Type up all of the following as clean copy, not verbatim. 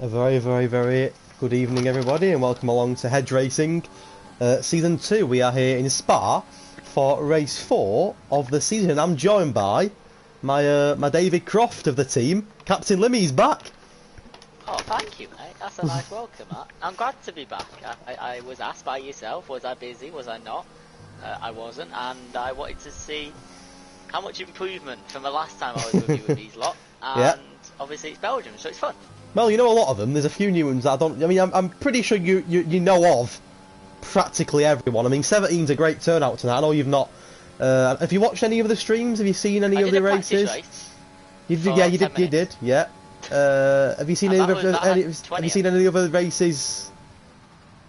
A very, very, very good evening, everybody, and welcome along to Hedge Racing Season 2. We are here in Spa for Race 4 of the season, and I'm joined by my David Croft of the team. Captain Limmy's back. Oh, thank you, mate. That's a nice welcome. I'm glad to be back. I was asked by yourself, was I busy, was I not? I wasn't, and I wanted to see how much improvement from the last time I was with you with these lot. And obviously it's Belgium, so it's fun. Well, you know a lot of them. There's a few new ones that I don't... I mean, I'm pretty sure you know of practically everyone. I mean, 17's a great turnout tonight. I know you've not... have you watched any of the streams? Have you seen any of the races? You did, yeah, you did, yeah. Have you seen any of the other races?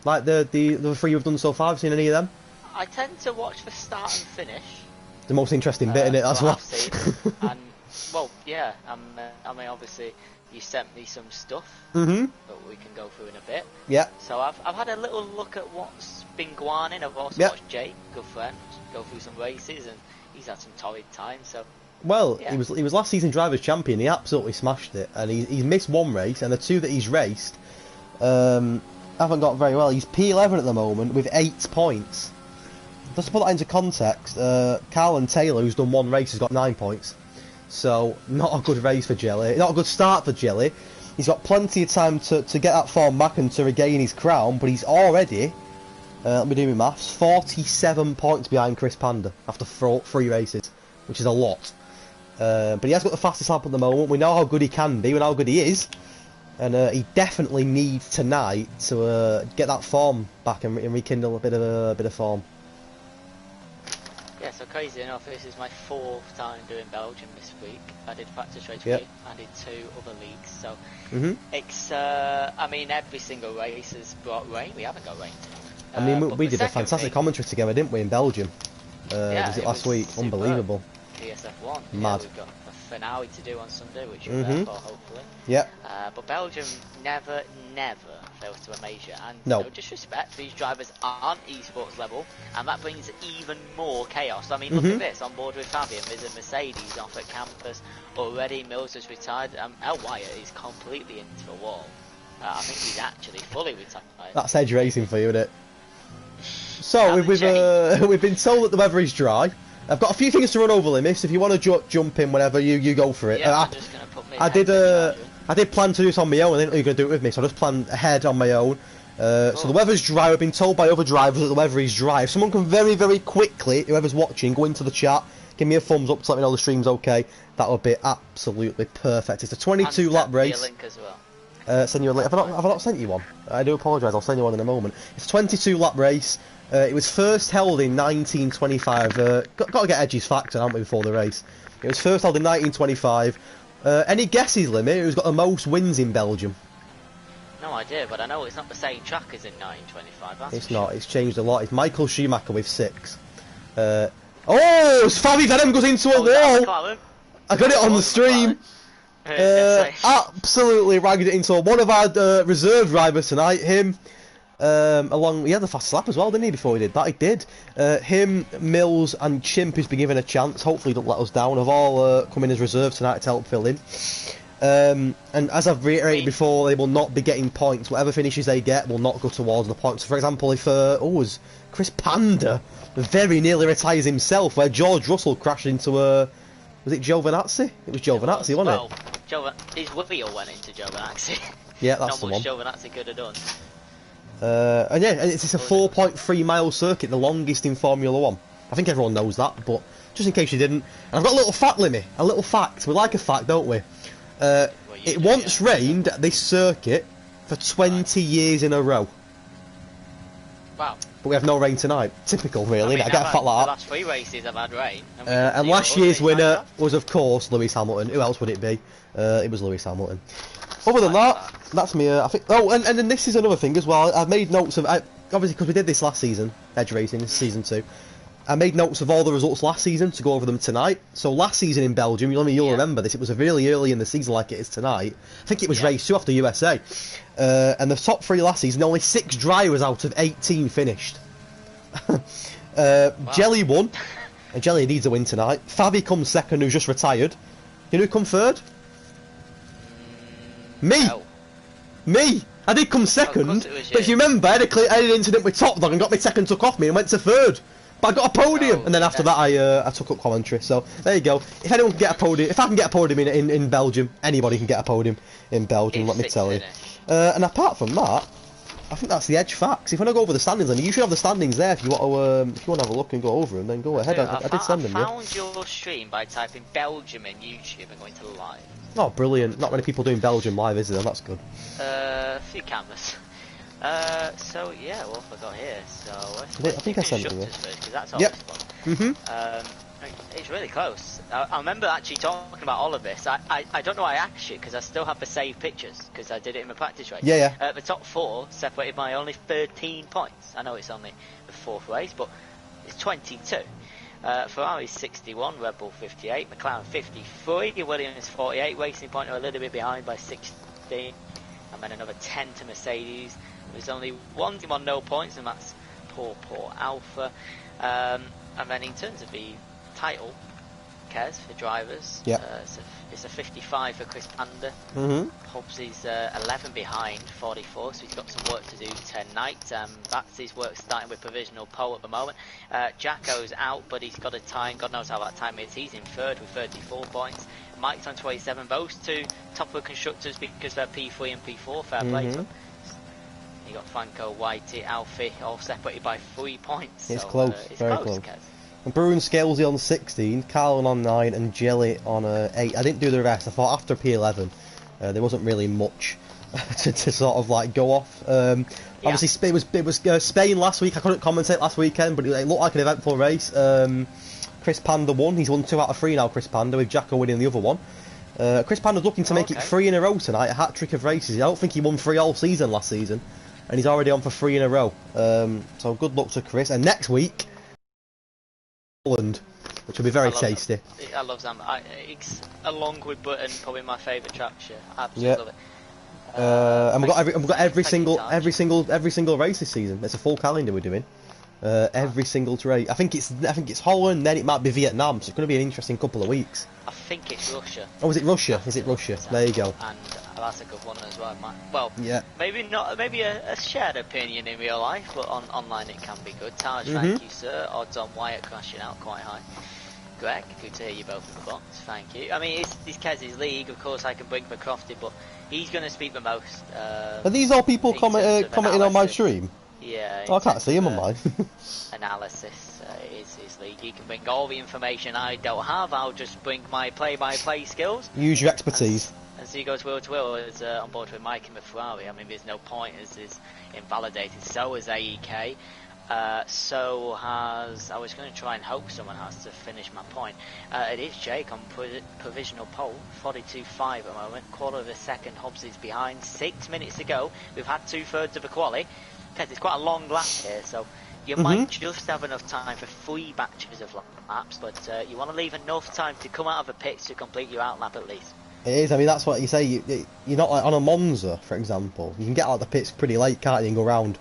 Like the three you've done so far? Have you seen any of them? I tend to watch the start and finish. The most interesting bit in it, that's what. And well, yeah. I mean, obviously, you sent me some stuff that we can go through in a bit. Yeah. So I've had a little look at what's been going on. I've also watched Jake, good friend, go through some races, and he's had some torrid time. So. Well, he was last season drivers champion. He absolutely smashed it, and he's missed one race, and the two that he's raced haven't got very well. He's P11 at the moment with 8 points. Just to put that into context, Carl and Taylor, who's done one race, has got 9 points. So not a good race for Jelly, not a good start for Jelly. He's got plenty of time to get that form back and to regain his crown, but he's already, let me do my maths, 47 points behind Chris Panda after 3 races, which is a lot. But he has got the fastest lap at the moment. We know how good he can be, we know how good he is, and he definitely needs tonight to get that form back and rekindle a bit of form. Yeah, so crazy enough, this is my 4th time doing Belgium this week. I did practice race week, I did 2 other leagues, so it's, I mean, every single race has brought rain. We haven't got rain tonight. I mean, we did a fantastic commentary together, didn't we, in Belgium? Was it last week? Superb. Unbelievable. PSF1. Mad. We've got a finale to do on Sunday, which you're there for, hopefully. Yeah. But Belgium never fails to amaze you. And no disrespect, these drivers aren't esports level, and that brings even more chaos. I mean, look at this, on board with Fabian, there's a Mercedes off at campus already. Mills has retired. El Wyatt is completely into the wall. I think he's actually fully retired. That's Hedge Racing for you, isn't it? So we've been told that the weather is dry. I've got a few things to run over, Limis. If you want to jump in whenever, you go for it. Yeah, I'm just gonna put me I did plan to do this on my own. I didn't know you were going to do it with me, so I just planned ahead on my own. So the weather's dry. We've been told by other drivers that the weather is dry. If someone can very, very quickly, whoever's watching, go into the chat, give me a thumbs up to let me know the stream's okay. That would be absolutely perfect. It's a 22 lap race. Link as well. Send you a link. Have I not sent you one? I do apologise. I'll send you one in a moment. It's a 22 lap race. It was first held in 1925. Got to get Edge's factor, haven't we, before the race? It was first held in 1925. Any guesses, Limit? Who's got the most wins in Belgium? No idea, but I know it's not the same track as in 1925. That's it's not. Sure. It's changed a lot. It's Michael Schumacher with 6. Fabi Venom goes into a wall. I got it on the stream. Absolutely ragged it into one of our reserve drivers tonight. Him. He had the fastest lap as well, didn't he, before he did that? He did. Him, Mills and Chimp, who's been given a chance, hopefully don't let us down, have all come in as reserves tonight to help fill in. And as I've reiterated before, they will not be getting points. Whatever finishes they get will not go towards the points. So for example, if was Chris Panda very nearly retires himself, where George Russell crashed into was it Giovinazzi? It was Giovinazzi, wasn't it? His wheel went into Giovinazzi. Yeah, that's the one. Not much Giovinazzi could have done. And yeah, it's a 4.3 mile circuit, the longest in Formula 1. I think everyone knows that, but just in case you didn't. And I've got a little fact, Limmy. A little fact. We like a fact, don't we? It once rained at this circuit for 20 years in a row. Wow. But we have no rain tonight. Typical, really. I get a fact like that. The last 3 races have had rain. And last year's winner was, of course, Lewis Hamilton. Who else would it be? It was Lewis Hamilton. Other than that, that's me. I think. Oh, and then this is another thing as well. I've made notes of obviously because we did this last season, Edge Racing, season 2. I made notes of all the results last season to go over them tonight. So last season in Belgium, you'll remember this. It was really early in the season, like it is tonight. I think it was race 2 after USA, and the top 3 last season, only 6 drivers out of 18 finished. Jelly won, and Jelly needs a win tonight. Fabi comes second, who's just retired. You know who come third? Me! No. Me! I did come second, course it was but you. if you remember, I had an incident with Top Dog and got my second took off me and went to third. But I got a podium, and then after that I took up commentary. So there you go. If anyone can get a podium, if I can get a podium in Belgium, anybody can get a podium in Belgium. Let me tell you. And apart from that, I think that's the Edge facts. If you want to go over the standings, then you should have the standings there. If you want to have a look and go over them, then go ahead. I did send them. I found your stream by typing Belgium in YouTube and going to live. Oh, brilliant! Not many people doing Belgium live, is there? That's good. A few cameras. So yeah, what have I got here? So I think I sent them. Because that's always fun. It's really close. I remember actually talking about all of this. I don't know why I asked you because I still have the saved pictures because I did it in my practice race. Yeah. The top 4 separated by only 13 points. I know it's only the 4th race, but it's 22. Ferrari 61, Red Bull 58, McLaren 53, Williams 48, Racing Point are a little bit behind by 16, and then another 10 to Mercedes. There's only one team on no points, and that's poor Alpha. And then in terms of the title, Kez for drivers, it's a 55 for Chris Panda. Hobbs is 11 behind, 44, so he's got some work to do tonight. That's his work starting with provisional pole at the moment. Jacko's out, but he's got a time, God knows how that time is. He's in 3rd with 34 points. Mike's on 27. Those two top of the constructors because they're P3 and P4. Fair play to them. You got Franco, Whitey, Alfie, all separated by 3 points. It's so, close, it's very close. And Bruin Scalesy on 16, Carlin on 9, and Jelly on 8. I didn't do the rest. I thought after P11, there wasn't really much to sort of like go off. Obviously, it was Spain last week. I couldn't commentate last weekend, but it looked like an eventful race. Chris Panda won. He's won 2 out of 3 now. Chris Panda, with Jacko winning the other one. Chris Panda's looking to make it 3 in a row tonight. A hat trick of races. I don't think he won 3 all season last season, and he's already on for 3 in a row. So good luck to Chris. And next week, Holland, which will be very tasty. I love Zam. It's along with Britain probably my favourite track. Absolutely love it. And we've got every single race this season. It's a full calendar we're doing. Every single race. I think it's Holland, then it might be Vietnam. So it's going to be an interesting couple of weeks. I think it's Russia. Oh, is it Russia? Is it Russia? There you go. And that's a good one as well. Well, yeah. Maybe not. Maybe a shared opinion in real life, but online it can be good. Taj, thank you, sir. Odds on Wyatt crashing out quite high. Greg, good to hear you both in the box. Thank you. I mean, it's Kez's league. Of course, I can bring McCrofty, but he's going to speak the most. Are these all people commenting on my stream? Yeah. Oh, I can't see him on mine. Analysis is his league. You can bring all the information I don't have. I'll just bring my play-by-play skills. Use your expertise. And so he goes wheel to wheel is on board with Mike in the Ferrari. I mean, there's no point as is invalidated. So is AEK. So has... I was going to try and hope someone has to finish my point. It is Jake on provisional pole, 42.5 at the moment. Quarter of a second, Hobbs is behind. 6 minutes to go. We've had 2/3 of the quali. Because it's quite a long lap here, so you might just have enough time for 3 batches of laps, but you want to leave enough time to come out of the pits to complete your out lap at least. It is. I mean, that's what you say. You're not like on a Monza, for example. You can get out of the pits pretty late, can't you, and go round.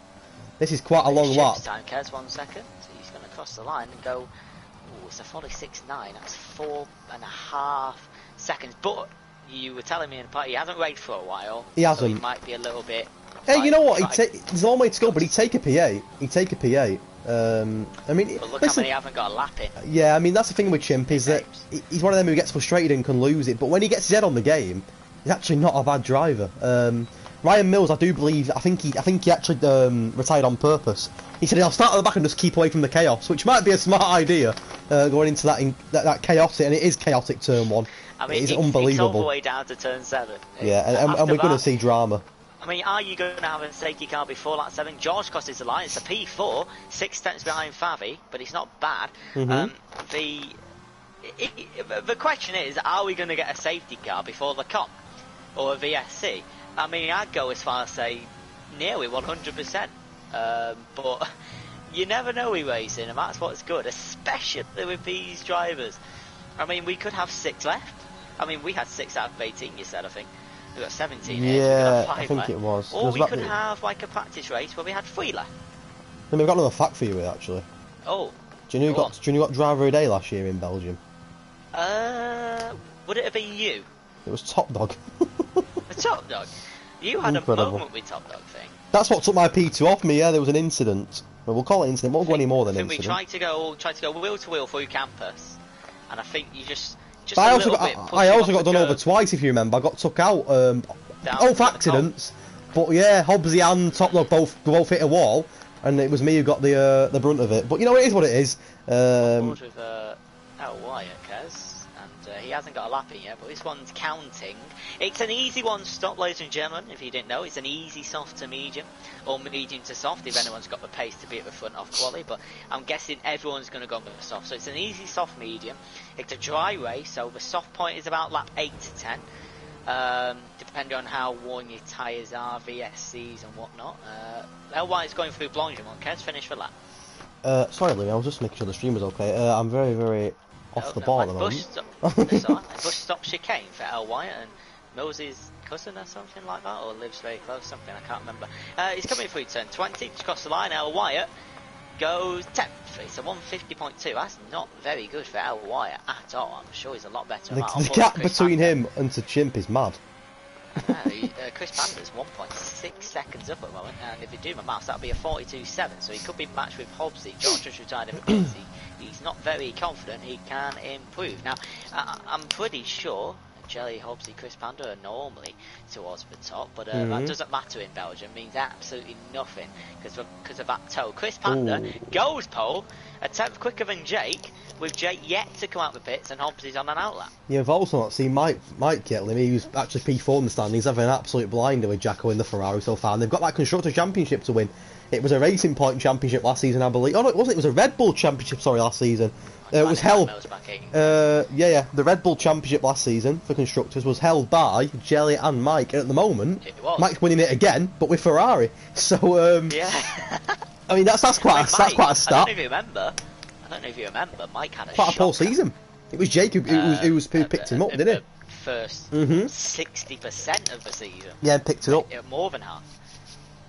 This is quite a long lap. Time, Kez, 1 second. So he's going to cross the line and go. Oh, it's a 46.9. That's 4.5 seconds. But you were telling me in the party he hasn't raced for a while. He hasn't. So he might be a little bit. Hey, you know what? There's a long way to go, but he'd take a P8. He'd take a P8. I mean, but look how many haven't got a lap in. Yeah, I mean that's the thing with Chimp is that he's one of them who gets frustrated and can lose it. But when he gets his head on the game, he's actually not a bad driver. Ryan Mills, I do believe. I think he actually retired on purpose. He said, "I'll start at the back and just keep away from the chaos," which might be a smart idea going into that chaotic, and it is chaotic turn 1. I mean, it is unbelievable. It's all the way down to turn 7. Yeah, and we're going to see drama. I mean, are you going to have a safety car before lap 7? George crosses the line. It's a P4, 6 tenths behind Favi, but it's not bad. The question is, are we going to get a safety car before the comp or a VSC? I mean, I'd go as far as say nearly 100%. But you never know with racing, and that's what's good, especially with these drivers. I mean, we could have 6 left. I mean, we had 6 out of 18. You said, I think. We got 17 here. Yeah, so 5 I think left. It was. Or we could have like a practice race where we had 3 left. And we've got another fact for you actually. Oh. Do you know who got driver of the day last year in Belgium? Would it have been you? It was Top Dog. A Top Dog? You had Incredible. a moment with Top Dog thing. That's what took my P2 off me. Yeah, there was an incident. Well, we'll call it incident. Won't go any more than I think incident. we tried to go wheel to wheel through campus, and I think you just But I also got got done over twice, if you remember. I got took out. For accidents. But yeah, Hobbsy and Top Dog both hit a wall, and it was me who got the brunt of it. But you know, it is what it is. Board with L Wyatt, Kez, and he hasn't got a lap in yet, but this one's counting. It's an easy one to stop, ladies and gentlemen. If you didn't know, it's an easy soft to medium, or medium to soft, if anyone's got the pace to be at the front of quali. But I'm guessing everyone's going to go with the soft. So it's an easy soft medium. It's a dry race, so the soft point is about lap 8 to 10. Depending on how worn your tyres are, VSCs and whatnot. L1 is going through Belgium. Kez, finish for lap. Sorry, Louis, I was just making sure the stream was okay. I'm very, very off the ball at the moment. Bush stop chicane for L1 and Mills's cousin or something like that, or lives very close, something, I can't remember. He's coming through turn 20, just cross the line. L Wyatt goes 10th. It's a 150.2. That's not very good for L Wyatt at all. I'm sure he's a lot better. The gap between him and to Chimp is mad. Chris Pander's 1.6 seconds up at the moment, and if you do my maths, that'll be a 42.7, so he could be matched with Hobbsy. George just retired in the He's not very confident he can improve. Now, I'm pretty sure Jelly, Hobbsy, Chris Panda are normally towards the top, but that doesn't matter in Belgium. It means absolutely nothing because of that toe. Chris Panda goes pole, a tenth quicker than Jake, with Jake yet to come out the pits and Hobbsy's on an outlap. Yeah, I've also not seen Mike yet, Limmy, who's actually P4 in the stand. He's having an absolute blinder with Jacko in the Ferrari so far, and they've got that Constructors' Championship to win. It was a Racing Point Championship last season, I believe. Oh no, it wasn't. It was a Red Bull Championship, last season. It was held. The Red Bull Championship last season for constructors was held by Jelly and Mike, and at the moment, Mike's winning it again, but with Ferrari. So, yeah. I mean, that's quite a start. I don't know if you remember. Mike had quite a poor season. It was Jake who picked him up, didn't it? First 60% of the season. Yeah, picked it up. More than half.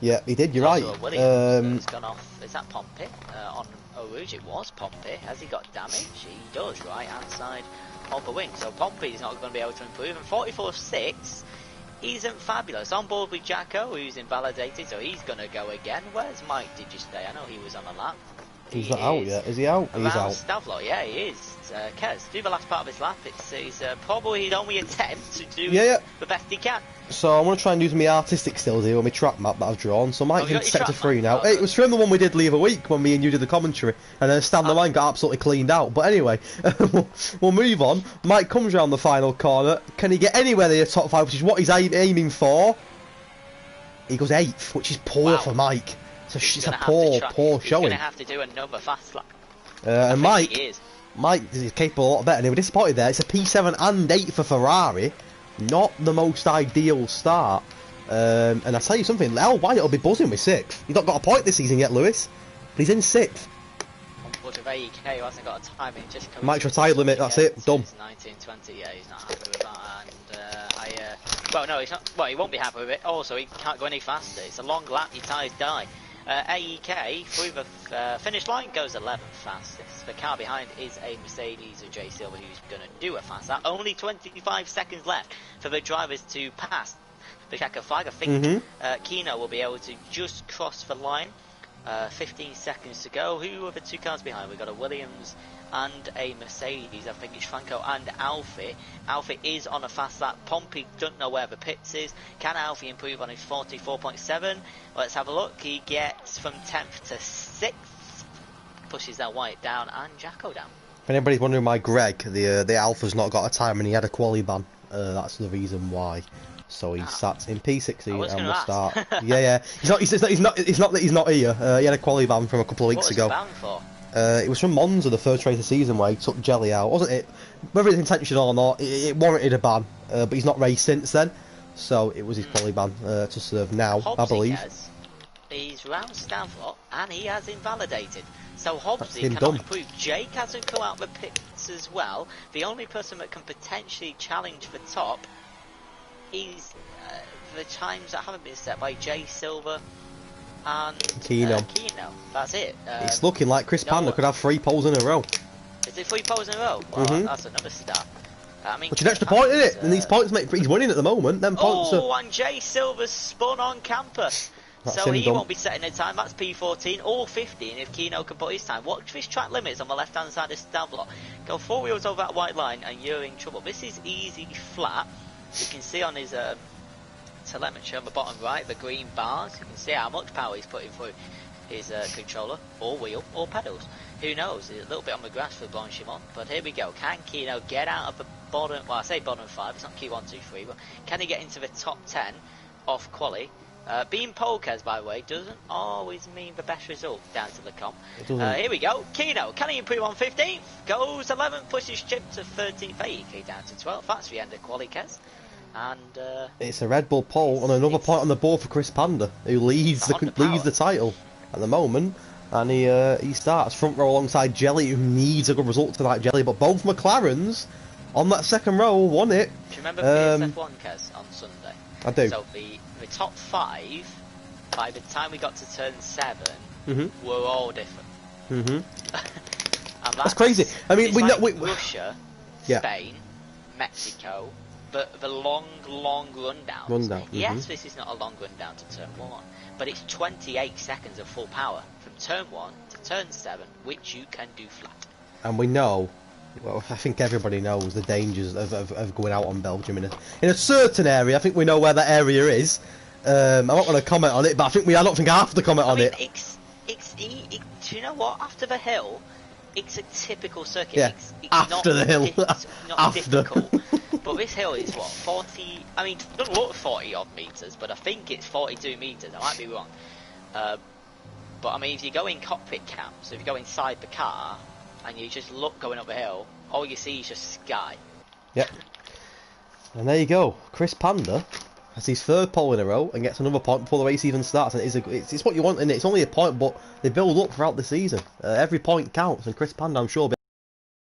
Yeah, he did. You're right. It's gone off. Is that Pompey on Rouge? It was Pompey. Has he got damage? He does. Right hand side of the wing. So Pompey's not going to be able to improve. And 44.6 isn't fabulous. On board with Jacko, who's invalidated, so he's going to go again. Where's Mike? Did you stay? I know he was on a lap. He's not out yet. Is he out? He's out. Stavlo, yeah, he is. Kez, do the last part of his lap. It's probably his only attempt to do the best he can. So I'm going to try and use my artistic skills here with my track map that I've drawn. So Mike's in sector 3 now. It was from the one we did the other week when me and you did the commentary, and then Stan the line got absolutely cleaned out. But anyway, we'll move on. Mike comes round the final corner. Can he get anywhere near the top 5, which is what he's aiming for? He goes 8th, which is poor for Mike. So it's a poor showing. He's going to have to do another fast lap. And Mike is capable a lot better. And they were disappointed there. It's a P7 and 8 for Ferrari. Not the most ideal start. And I tell you something, L Wyatt will be buzzing with 6th. He's not got a point this season yet, Lewis. But he's in 6th. But of AEK, who hasn't got a timing, just Mike's retired limit, that's it, done. 1920, yeah, he's not happy with that. And well, no, he's not. Well, he won't be happy with it. Also, he can't go any faster. It's a long lap, your tyres die. AEK through the finish line goes 11th fastest. The car behind is a Mercedes of J Silver, who's going to do a fast lap. Only 25 seconds left for the drivers to pass the checker flag. I think Kino will be able to just cross the line. 15 seconds to go. Who are the two cars behind? We've got a Williams and a Mercedes. I think it's Franco and Alfie. Alfie is on a fast lap. Pompey don't know where the pits is. Can Alfie improve on his 44.7? Let's have a look. He gets from 10th to 6th. Pushes that White down and Jacko down. If anybody's wondering why Greg, the Alpha's not got a time and he had a quali ban, that's the reason why. So he sat in P16 and will start. yeah. It's not that he's not here. He had a quali ban from a couple of weeks ago. What was the ban for? It was from Monza, the first race of the season, where he took Jelly out, wasn't it? Whether it's intentional or not, it warranted a ban. But he's not raced since then, so it was his quali ban to serve now, Hobbsy, I believe. He's round Stanford and he has invalidated. So Hobbsy cannot improve. Jake hasn't come out the pits as well. The only person that can potentially challenge the top is the times that haven't been set by J Silver and Kino. That's it. It's looking like Chris Panda could have 3 poles in a row. Is it 3 poles in a row? Well, that's another stat. I mean, which is an extra point, isn't it? And these points make he's winning at the moment. Them points are... and Jay Silver's spun on camper. So he won't be setting a time. That's P14 or 15 if Keno can put his time. Watch this track limits on the left hand side of start block. Go 4 wheels over that white line and you're in trouble. This is easy flat. You can see on his telemetry on the bottom right, the green bars. You can see how much power he's putting through his controller, or wheel, or pedals. Who knows? A little bit on the grass for Blanchimont. But here we go. Can Keno get out of the bottom? Well, I say bottom 5. It's not Q1, 2, 3. But can he get into the top 10 off quali? Being Polkaz, by the way, doesn't always mean the best result down to the comp. Here we go. Keno, can he improve on 15th? Goes 11th, pushes Chip to 13th. AK down to 12th. That's the end of quali, Kez. And it's a Red Bull pole on another point on the board for Chris Panda, who leads the title at the moment, and he starts front row alongside Jelly, who needs a good result tonight. Jelly, but both McLarens on that second row won it. Do you remember PSF1, Kez, on Sunday? I do. So the top 5, by the time we got to turn 7, were all different. And that's crazy. I mean, we know Russia, Spain, Mexico. The long rundown. Yes, this is not a long rundown to turn 1, but it's 28 seconds of full power from turn 1 to turn 7, which you can do flat. And we know, well, I think everybody knows the dangers of going out on Belgium in a certain area. I think we know where that area is. I'm not going to comment on it, but I don't think I have to comment on it. Do you know what? After the hill, it's a typical circuit. Yeah, it's after the hill. It's not difficult. But this hill is what, 40, I mean, it doesn't look 40 odd metres, but I think it's 42 metres, I might be wrong. But I mean, if you go in cockpit cam, so if you go inside the car, and you just look going up the hill, all you see is just sky. Yep. And there you go, Chris Panda has his 3rd pole in a row, and gets another point before the race even starts, and it's what you want, and it's only a point, but they build up throughout the season. Every point counts, and Chris Panda, I'm sure,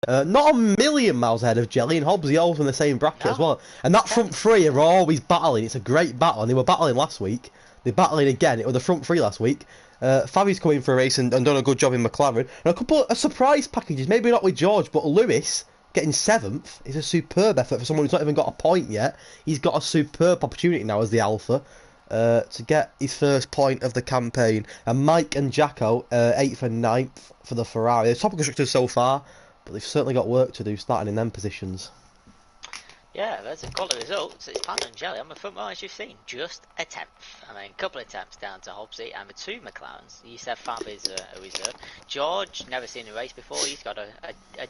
not a million miles ahead of Jelly and Hobbsy, all in the same bracket as well. And that front 3 are always battling. It's a great battle, and they were battling last week. They're battling again. It was the front 3 last week. Fabi's come in for a race and done a good job in McLaren. And a couple of surprise packages, maybe not with George, but Lewis getting 7th is a superb effort for someone who's not even got a point yet. He's got a superb opportunity now as the Alpha to get his first point of the campaign. And Mike and Jacko, 8th and 9th for the Ferrari. The top constructors so far, but they've certainly got work to do starting in them positions. Yeah, there's a quality results. It's Panda and Jelly on the front row, as you've seen. Just a 10th. I mean, a couple of attempts down to Hobbsy and the 2 McLarens. You said Fab is a reserve. George, never seen a race before. He's got a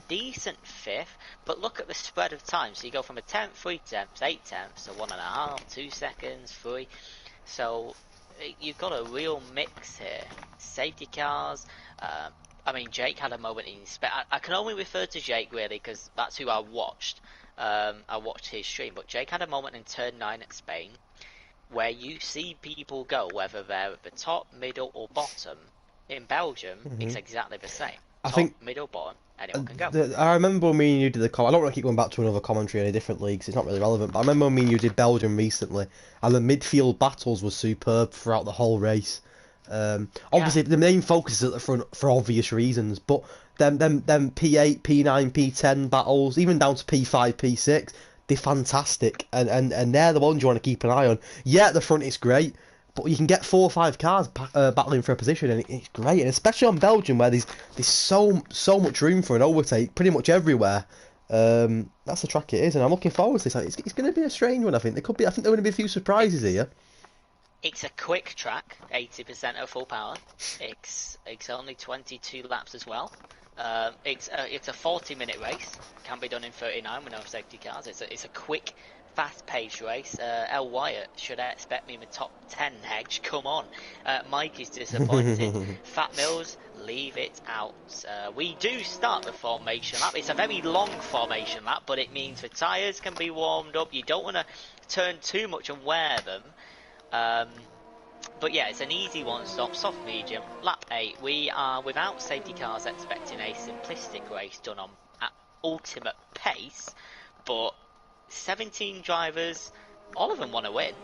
decent 5th. But look at the spread of time. So you go from a 10th, 3 tenths, 8 tenths to 1.5, 2 seconds, 3. So you've got a real mix here. Safety cars. I mean, Jake had a moment in I can only refer to Jake, really, because that's who I watched. I watched his stream, but Jake had a moment in turn 9 at Spain where you see people go, whether they're at the top, middle, or bottom. In Belgium, it's exactly the same. I think middle, bottom, anyone can go. I remember when me and you did the I don't want to keep going back to another commentary in a different leagues, it's not really relevant, but I remember when me and you did Belgium recently, and the midfield battles were superb throughout the whole race. Obviously the main focus is at the front for obvious reasons, but them P8, P9, P10 battles, even down to P5, P6, they're fantastic, and they're the ones you want to keep an eye on. Yeah, at the front it's great, but you can get 4 or 5 cars battling for a position, and it's great, and especially on Belgium where there's so much room for an overtake pretty much everywhere. That's the track it is, and I'm looking forward to this. It's going to be a strange one. I think there are going to be a few surprises here. It's a quick track, 80% of full power. It's only 22 laps as well. It's a 40-minute race. Can be done in 39 with no safety cars. It's a quick, fast-paced race. El Wyatt should expect me in the top 10. Hedge, come on. Mike is disappointed. Fat Mills, leave it out. We do start the formation lap. It's a very long formation lap, but it means the tyres can be warmed up. You don't want to turn too much and wear them. But yeah, it's an easy one-stop, soft medium, lap 8. We are, without safety cars, expecting a simplistic race done on at ultimate pace, but 17 drivers, all of them want to win.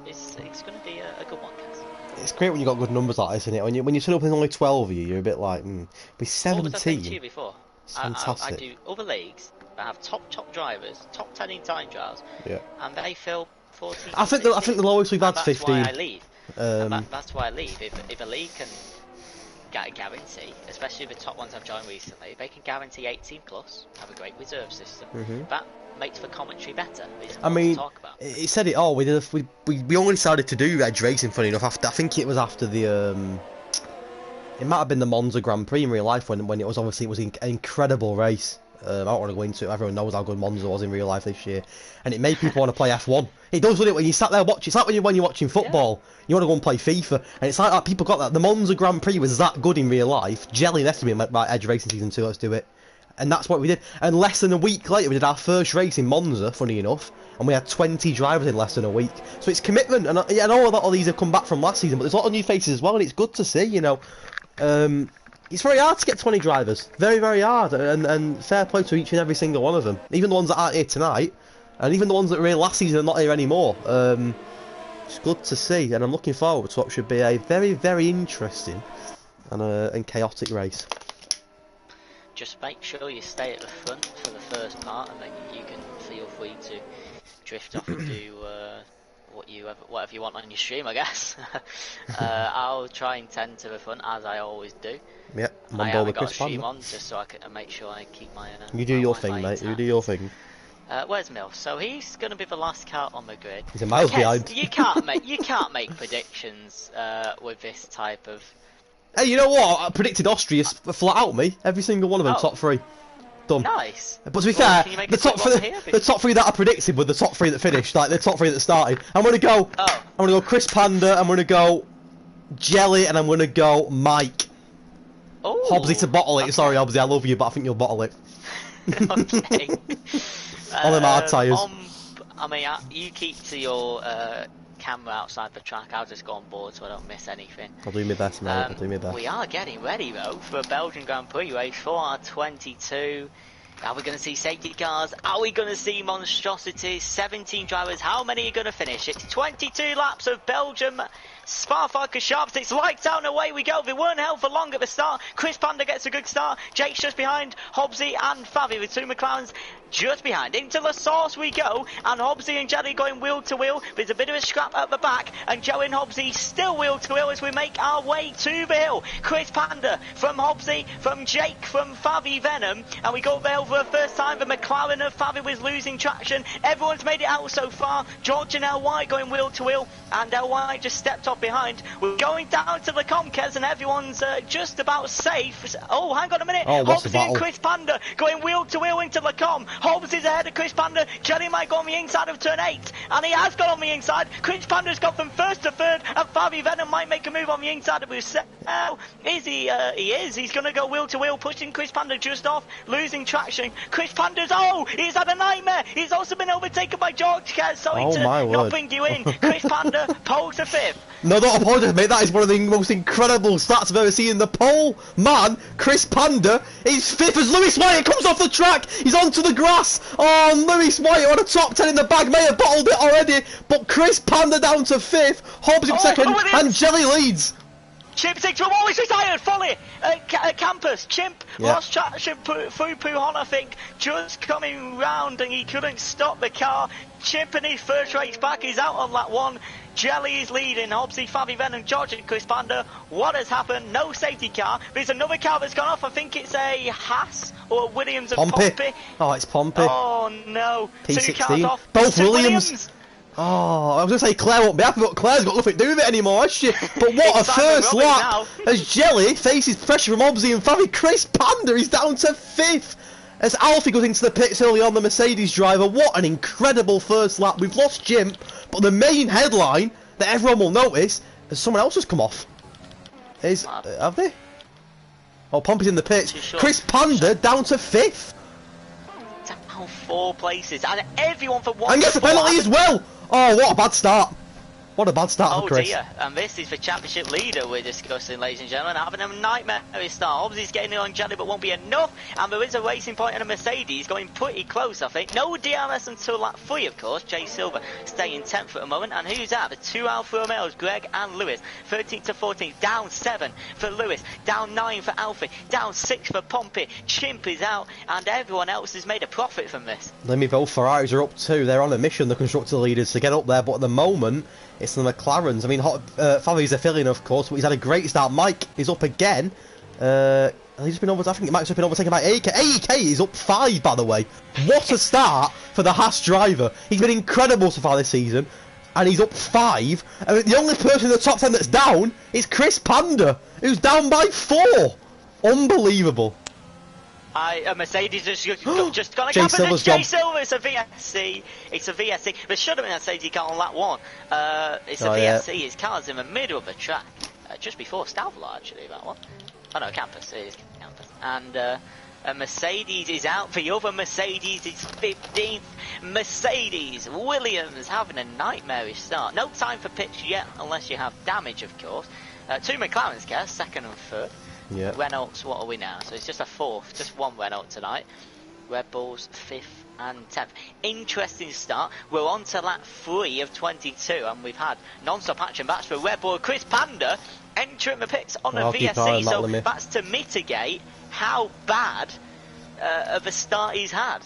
It's going to be a good one, guys. It's great when you got good numbers like this, isn't it? When you turn up with only 12 of you, you're a bit like, With 17, what was I saying to you before? it's fantastic. I do other leagues. that have top drivers, top 10 in time trials, and they fill 14. I think the lowest we've had is 15. That's why I leave. That's why I leave. If a league can get a guarantee, especially the top ones I've joined recently, they can guarantee 18 plus, have a great reserve system. That makes the commentary better. I mean, to talk about. It said it all. We only decided to do Edge racing, funny enough. After I think it was after the it might have been the Monza Grand Prix in real life when it was an incredible race. I don't want to go into it. Everyone knows how good Monza was in real life this year, and it made people want to play F1. It does, doesn't it? When you sat there watching, it's like when you're watching football, you want to go and play FIFA, and it's like that. People got that. The Monza Grand Prix was that good in real life. Jelly next to me, right, Edge Racing Season 2, let's do it. And that's what we did. And less than a week later, we did our first race in Monza, funny enough, and we had 20 drivers in less than a week. So it's commitment, and I know a lot of these have come back from last season, but there's a lot of new faces as well, and it's good to see, you know. It's very hard to get 20 drivers. Very, very hard. And fair play to each and every single one of them. Even the ones that aren't here tonight, and even the ones that were here last season are not here anymore. It's good to see, and I'm looking forward to what should be a very, very interesting and chaotic race. Just make sure you stay at the front for the first part, and then you can feel free to drift off and do whatever you want on your stream, I guess. I'll try and tend to the front as I always do. Yep, I haven't got a stream on just so I can make sure I keep my. You do your thing, mate. You do your thing. Where's Mills? So he's going to be the last car on the grid. He's a miles behind. You can't make predictions with this type of. Hey, you know what? I predicted Austria flat out me. Every single one of them, top three. Done. Nice. But to be fair, the top three that I predicted were the top three that finished, like the top three that started. I'm gonna go Chris Panda, I'm gonna go Jelly, and I'm gonna go Mike. Oh. Hobbsy to bottle it. Okay. Sorry, Hobbsy, I love you, but I think you'll bottle it. Okay. On them hard tyres. I mean, you keep to your camera outside the track. I'll just go on board so I don't miss anything. I'll do my best, mate. I'll do my best. We are getting ready though for a Belgian Grand Prix race 4R22. Are we going to see safety cars? Are we going to see monstrosities? 17 drivers. How many are going to finish? It's 22 laps of Belgium. Spa-Francorchamps, it's lights out and away we go. They weren't held for long at the start. Chris Panda gets a good start. Jake's just behind Hobbsy and Favi with two McLarens just behind. Into the source we go, and Hobbsy and Jelly going wheel to wheel. There's a bit of a scrap at the back, and Joe and Hobbsy still wheel to wheel as we make our way to the hill. Chris Panda from Hobbsy, from Jake, from Favi Venom, and we go there for the first time. The McLaren of Favi was losing traction. Everyone's made it out so far. George and LY going wheel to wheel, and LY just stepped off behind. We're going down to the Comcast, and everyone's just about safe. Oh, hang on a minute. Hobbsy and Chris Panda going wheel to wheel into the Com. Hobbsy's ahead of Chris Panda. Jelly might go on the inside of turn 8, and he has got on the inside. Chris Panda's got from first to third, and Favi Venom might make a move on the inside of his set. Is he? He is. He's going to go wheel to wheel, pushing Chris Panda just off, losing traction. Chris Panda's, he's had a nightmare. He's also been overtaken by George Kez. Sorry to not bring you in. Chris Panda poles to 5th. No, don't apologise, mate. That is one of the most incredible stats I've ever seen in the pole. Man, Chris Panda is 5th as Lewis Wyatt comes off the track. He's onto the grass. Oh, Lewis Wyatt on a top 10 in the bag. May have bottled it already, but Chris Panda down to 5th. Hobbs in second, and Jelly leads. Chimp 6 from always retired, Folly, Campus, Chimp, lost traction through Puhon, I think, just coming round and he couldn't stop the car. Chimp in his first race back, he's out on lap 1. Jelly is leading, Hobbsy, Favi Venom, George and Chris Panda. What has happened? No safety car. There's another car that's gone off, I think it's a Haas or a Williams and Pompey. Oh, it's Pompey. Oh no, P16. 2 cars off. Both Williams. Oh, I was going to say Claire won't be happy, but Claire's got nothing to do with it anymore, has she? But what a first lap as Jelly faces pressure from Hobbsy and Favi. Chris Panda is down to 5th as Alfie goes into the pits early on, the Mercedes driver. What an incredible first lap. We've lost Jimp, but the main headline that everyone will notice is someone else has come off. Have they? Oh, Pompey's in the pits. Chris Panda down to 5th. Down 4 places, and everyone for one. And gets the penalty as well. Oh, what a bad start. What a bad start for Oh Chris. dear, and this is the championship leader we're discussing, ladies and gentlemen, having a nightmare start. Obviously he's getting it on jelly, but won't be enough, and there is a racing point and a Mercedes going pretty close, I think. No DRS until lap 3, of course. Jay Silver staying 10th for the moment, and who's that? The two Alfa Romeos, Greg and Lewis, 13th to 14th, down 7 for Lewis, down 9 for Alfie, down 6 for Pompey. Chimp is out, and everyone else has made a profit from this. Let me both Ferraris are up 2. They're on a mission, the constructor leaders, to get up there, but at the moment it's the McLarens. I mean, Fabi's a fill-in, of course, but he's had a great start. Mike is up again. He's been I think Mike's been overtaken by AEK. AEK is up 5, by the way. What a start for the Haas driver. He's been incredible so far this season, and he's up 5. And the only person in the top 10 that's down is Chris Panda, who's down by 4. Unbelievable. A Mercedes is just gonna Jay Silver's Jay gone. Silver, it's a VSC. It's a VSC. There should have been a safety car on lap 1. It's a yeah. VSC. His car's in the middle of the track, just before Stavla, actually, that one. Oh no, campus. It is campus. And a Mercedes is out. The other Mercedes is 15th. Mercedes Williams having a nightmarish start. No time for pits yet, unless you have damage, of course. 2 McLaren's cars, 2nd and 3rd. Yeah. Renault's, what are we now? So it's just a 4th, just 1 Renault tonight. Red Bull's 5th and 10th. Interesting start. We're on to lap 3 of 22, and we've had non-stop action back for Red Bull. Chris Panda entering the pits on a VSC, so that's to mitigate how bad of a start he's had.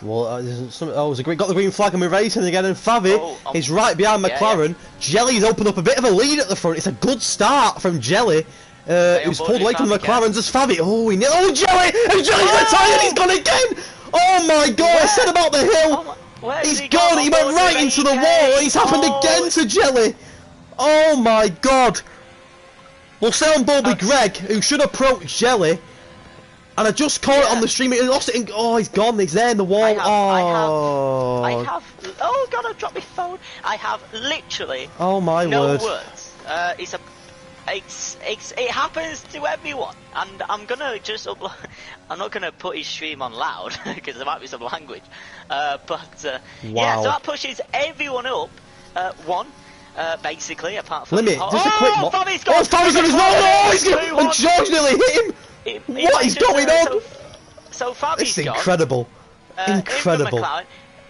Well, got the green flag and we're racing again, and Fabi is right behind McLaren. Yeah. Jelly's opened up a bit of a lead at the front. It's a good start from Jelly. He was pulled away from the McLarens as Fabi. Jelly! And Jelly's retired! He's gone again! Oh my god, I said about the hill! He's gone! He went right into the wall! It's happened again to Jelly! Oh my god! We'll say on board with Greg, who should approach Jelly. And I just caught it on the stream. He lost it in... Oh, he's gone. He's there in the wall. I have... Oh god, I've dropped my phone. I have literally... Oh my word. No words. It happens to everyone, and I'm gonna just upload. I'm not gonna put his stream on loud because there might be some language. Yeah, so that pushes everyone up 1, basically, apart from. Limit, just a quick. Fabi's gone! Fabi's on his wall! Oh, he's gone! And George nearly hit him. What is going on? So Fabi's It's incredible. Incredible.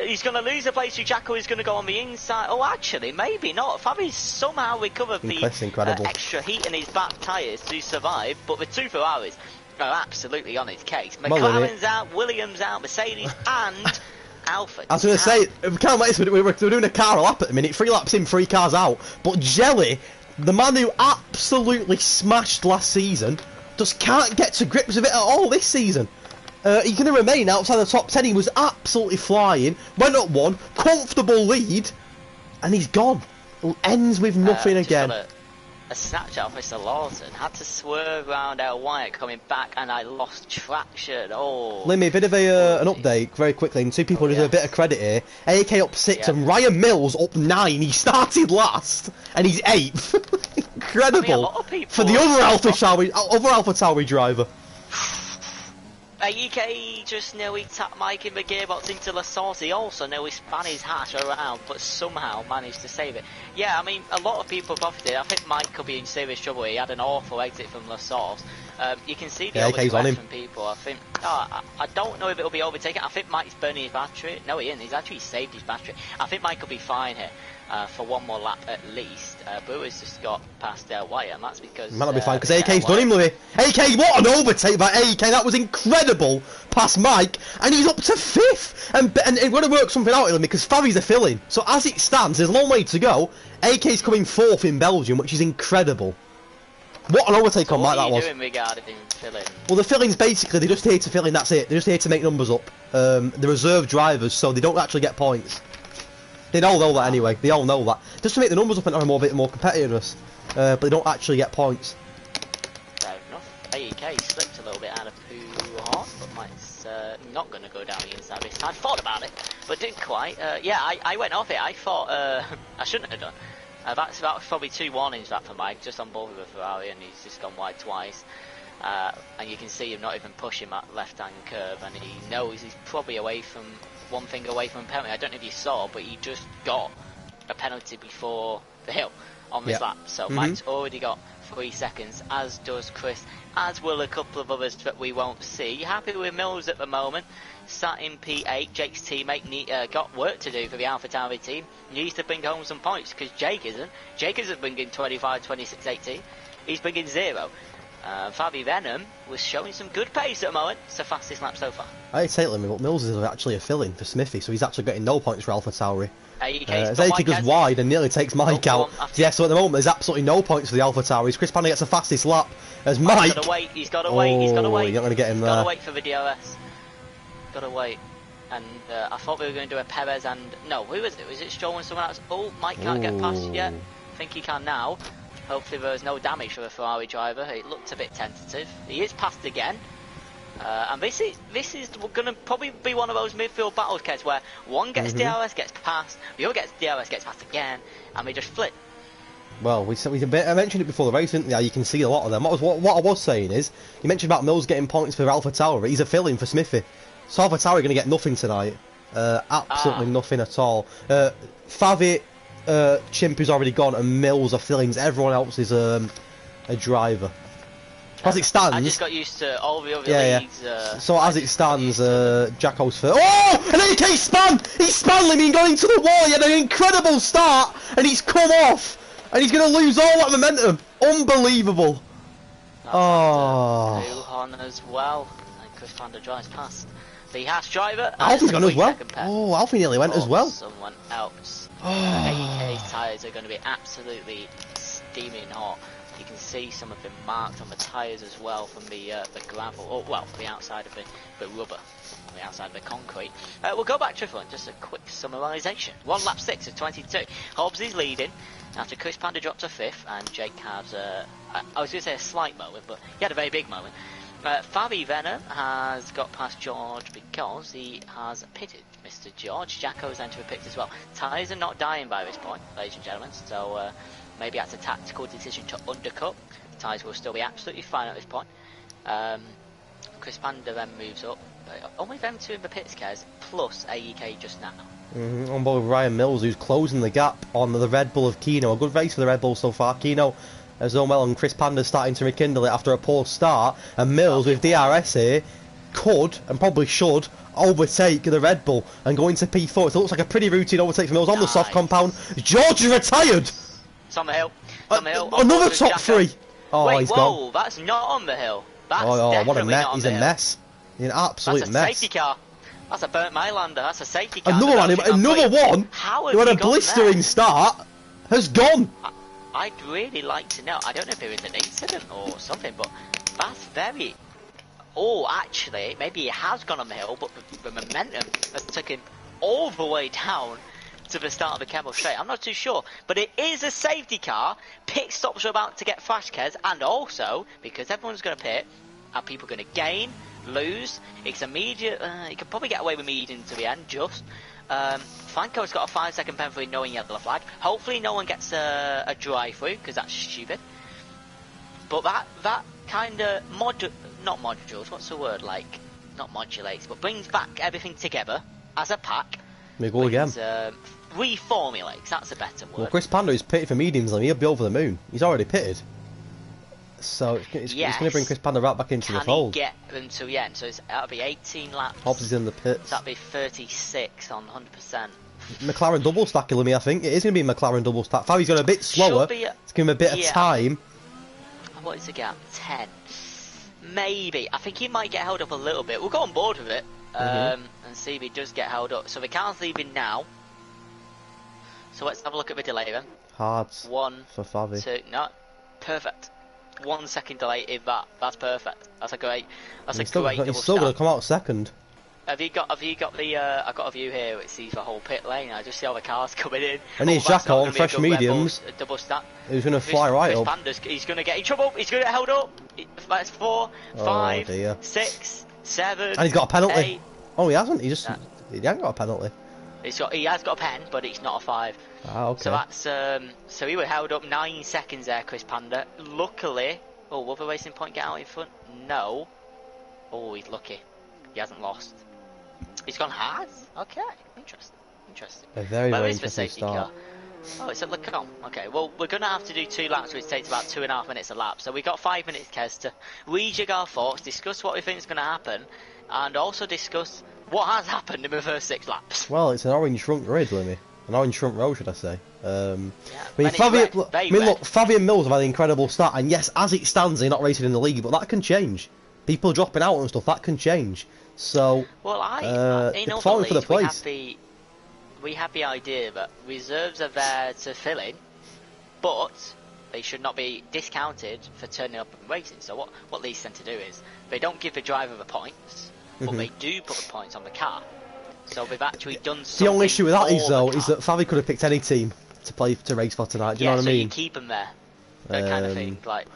He's going to lose a place to Jacko, he's going to go on the inside. Oh, actually, maybe not. Fabi's somehow recovered the extra heat in his back tyres to survive, but the 2 Ferraris are absolutely on his case. McLaren's out, Williams out, Mercedes and Alfa. I was going to say, we can't wait, we're doing a car lap at the minute, 3 laps in, 3 cars out, but Jelly, the man who absolutely smashed last season, just can't get to grips with it at all this season. He's going to remain outside the top 10. He was absolutely flying. Went up 1, comfortable lead, and he's gone. Ends with nothing again. A Snapchat of Mr. Lawson. Had to swerve around El Wyatt coming back, and I lost traction. Oh. Limmy, a bit of an update very quickly, and 2 people deserve a bit of credit here. AK up 6 and Ryan Mills up 9. He started last, and he's 8th. Incredible. I mean, for the other Alpha Tauri driver. AEK just nearly tapped Mike in the gearbox into La Source. He also nearly span his hatch around, but somehow managed to save it. Yeah, I mean, a lot of people profited. I think Mike could be in serious trouble. He had an awful exit from La Source. You can see the oversplash from people. I think, I don't know if it'll be overtaken. I think Mike's burning his battery. No, he isn't. He's actually saved his battery. I think Mike will be fine here. For 1 more lap at least. Brewer's just got past Del Wyatt, and that's because... Might not be fine, because AK's done him, Louis. AK, what an overtake by AK! That was incredible! Past Mike, and he's up to 5th! And we're going to work something out, Louis, because Fabi's a fill-in. So as it stands, there's a long way to go. AK's coming 4th in Belgium, which is incredible. What an overtake on Mike that was. What are you doing regarding fill-in? Well, the fill-ins, basically, they're just here to fill in, that's it. They're just here to make numbers up. They're reserve drivers, so they don't actually get points. They all know that anyway. They all know that. Just to make the numbers up and have a bit more competitiveness. But they don't actually get points. Fair enough. AEK slipped a little bit out of Pooh, but Mike's not going to go down the inside this time. Thought about it, but didn't quite. Yeah, I went off it. I thought I shouldn't have done. That's probably 2 warnings back for Mike, just on board with a Ferrari, and he's just gone wide twice. And you can see him not even pushing that left-hand curve, and he knows he's probably away from... 1 thing away from penalty. I don't know if you saw, but he just got a penalty before the hill on this lap. So Mike's already got 3 seconds, as does Chris, as will a couple of others that we won't see. Happy with Mills at the moment, sat in P8. Jake's teammate got work to do for the AlphaTauri team, needs to bring home some points, because Jake isn't bringing 25, 26, 18, he's bringing 0. Fabi Venom was showing some good pace at the moment. It's the fastest lap so far. I hate to but Mills is actually a fill-in for Smithy, so he's actually getting no points for AlphaTauri. As AK goes wide and nearly takes Mike out. Yeah, so at the moment there's absolutely no points for the AlphaTauri. Chris Panda gets the fastest lap as Mike. He's got to wait. You're not going to get him there. Got to wait for the DRS. Got to wait. And I thought we were going to do a Perez and... No, who was it? Was it Stroll and someone else? Oh, Mike can't get past yet. I think he can now. Hopefully there's no damage for the Ferrari driver. It looked a bit tentative. He is passed again. And this is going to probably be one of those midfield battles, Kez, where one gets DRS, gets passed, the other gets DRS, gets passed again, and we just flip. Well, I mentioned it before the race, didn't we? You can see a lot of them. What I was saying is, you mentioned about Mills getting points for AlphaTauri. He's a fill-in for Smithy. So AlphaTauri are going to get nothing tonight. Absolutely nothing at all. Favi, Chimp who's already gone, and Mills are fill-ins. Everyone else is a driver. As it stands, I just got used to all the other leagues. So as it stands, Jacko's first. Oh! An AK span! He spanned him and going to the wall. He had an incredible start, and he's come off, and he's going to lose all that momentum. Unbelievable. Wuhan as well, and Chris Panda drives past the Haas driver. Alfie's gone as well. Oh, Alfie nearly went as well. Someone else. AK's tyres are going to be absolutely steaming hot. You can see some of them marked on the tyres as well from the gravel, or well, the outside of the rubber, on the outside of the concrete. We'll go back to F1, just a quick summarisation. 1 lap 6 of 22. Hobbs is leading after Chris Panda dropped to 5th, and Jake has I was going to say a slight moment, but he had a very big moment. Fabi Venom has got past George because he has pitted Mr. George. Jacko's entered the pits as well. Tyres are not dying by this point, ladies and gentlemen, so maybe that's a tactical decision to undercut. Tyres will still be absolutely fine at this point. Chris Panda then moves up. Only them two in the pits, Kez, plus AEK just now. On board with Ryan Mills, who's closing the gap on the Red Bull of Kino. A good race for the Red Bull so far. Kino has done well, and Chris Panda's starting to rekindle it after a poor start. And Mills, with DRS here, could, and probably should, overtake the Red Bull and go into P4. So it looks like a pretty routine overtake for Mills on the soft compound. George is retired! It's on the hill. It's on the hill. Another top 3! Oh, wait, he's whoa, gone. That's not on the hill. That's what a definitely mess. not on He's the a hill. mess. He's an absolute That's a mess. safety car. That's a burnt Mylander. That's a safety car. Another one How who had a blistering start has gone. I'd really like to know. I don't know if there was an incident or something, but that's very... Oh, actually, maybe he has gone on the hill, but the momentum has taken all the way down to the start of the Kemmel Straight. I'm not too sure, but it is a safety car. Pit stops are about to get flash, Kez, and also, because everyone's going to pit, are people going to gain, lose? It's immediate. You can probably get away with median to the end, just. Franco's got a 5-second penalty knowing yellow flag. Hopefully no one gets a drive-through, because that's stupid. But that kind of not modules, what's the word, like, not modulates, but brings back everything together as a pack. We go again. Reformulates, that's a better word. Well, Chris Panda is pitted for mediums, and he'll be over the moon. He's already pitted. So it's going to bring Chris Panda right back into the fold. Can he get them to the end? So that'll be 18 laps. Hobbs is in the pits. That'll be 36 on 100%. McLaren double stack, me, I think. It is going to be McLaren double stack. Fabi's going a bit slower. It's going to be a bit of time. What is the gap? 10. Maybe. I think he might get held up a little bit. We'll go on board with it and see if he does get held up. So the car's leaving now. So let's have a look at the delay then. Hard. 1 for Fabi. 2. No, perfect. 1 second delay. If that's perfect. That's a great. That's a great double stack. He's still going to come out second. Have you got the? I got a view here which sees the whole pit lane. I just see all the cars coming in. And here's Jacko on fresh mediums. Double stack. He's going to fly right up. Pandas, he's going to get in trouble. He's going to get held up. That's 4, 5, 6, 7. And he's got a penalty. 8. Oh, he hasn't. He hasn't got a penalty. He has got a pen, but it's not a 5. Ah, okay. So that's so he was held up 9 seconds there, Chris Panda. Luckily, will the racing point get out in front? No. Oh, he's lucky. He hasn't lost. He's gone hard. Okay, interesting. A very interesting start. Oh, it's at Lecombe. Okay, well, we're going to have to do 2 laps, which takes about 2.5 minutes a lap. So we got 5 minutes, Kez, to rejig our thoughts, discuss what we think is going to happen, and also discuss what has happened in the first 6 laps. Well, it's an orange front grid, Lemmy. An orange front row, should I say. Yeah, Look, Fabian Mills have had an incredible start, and yes, as it stands, they're not racing in the league, but that can change. People dropping out and stuff, that can change. So, well, in they're other falling for the leagues, place. we have the idea that reserves are there to fill in, but they should not be discounted for turning up and racing. So what leagues tend to do is they don't give the driver the points, but they do put the points on the car. So they've actually done something. The only issue with that is though, is that Fabi could have picked any team to race for tonight. Do you know what I mean? You keep them there, that kind of thing. Like,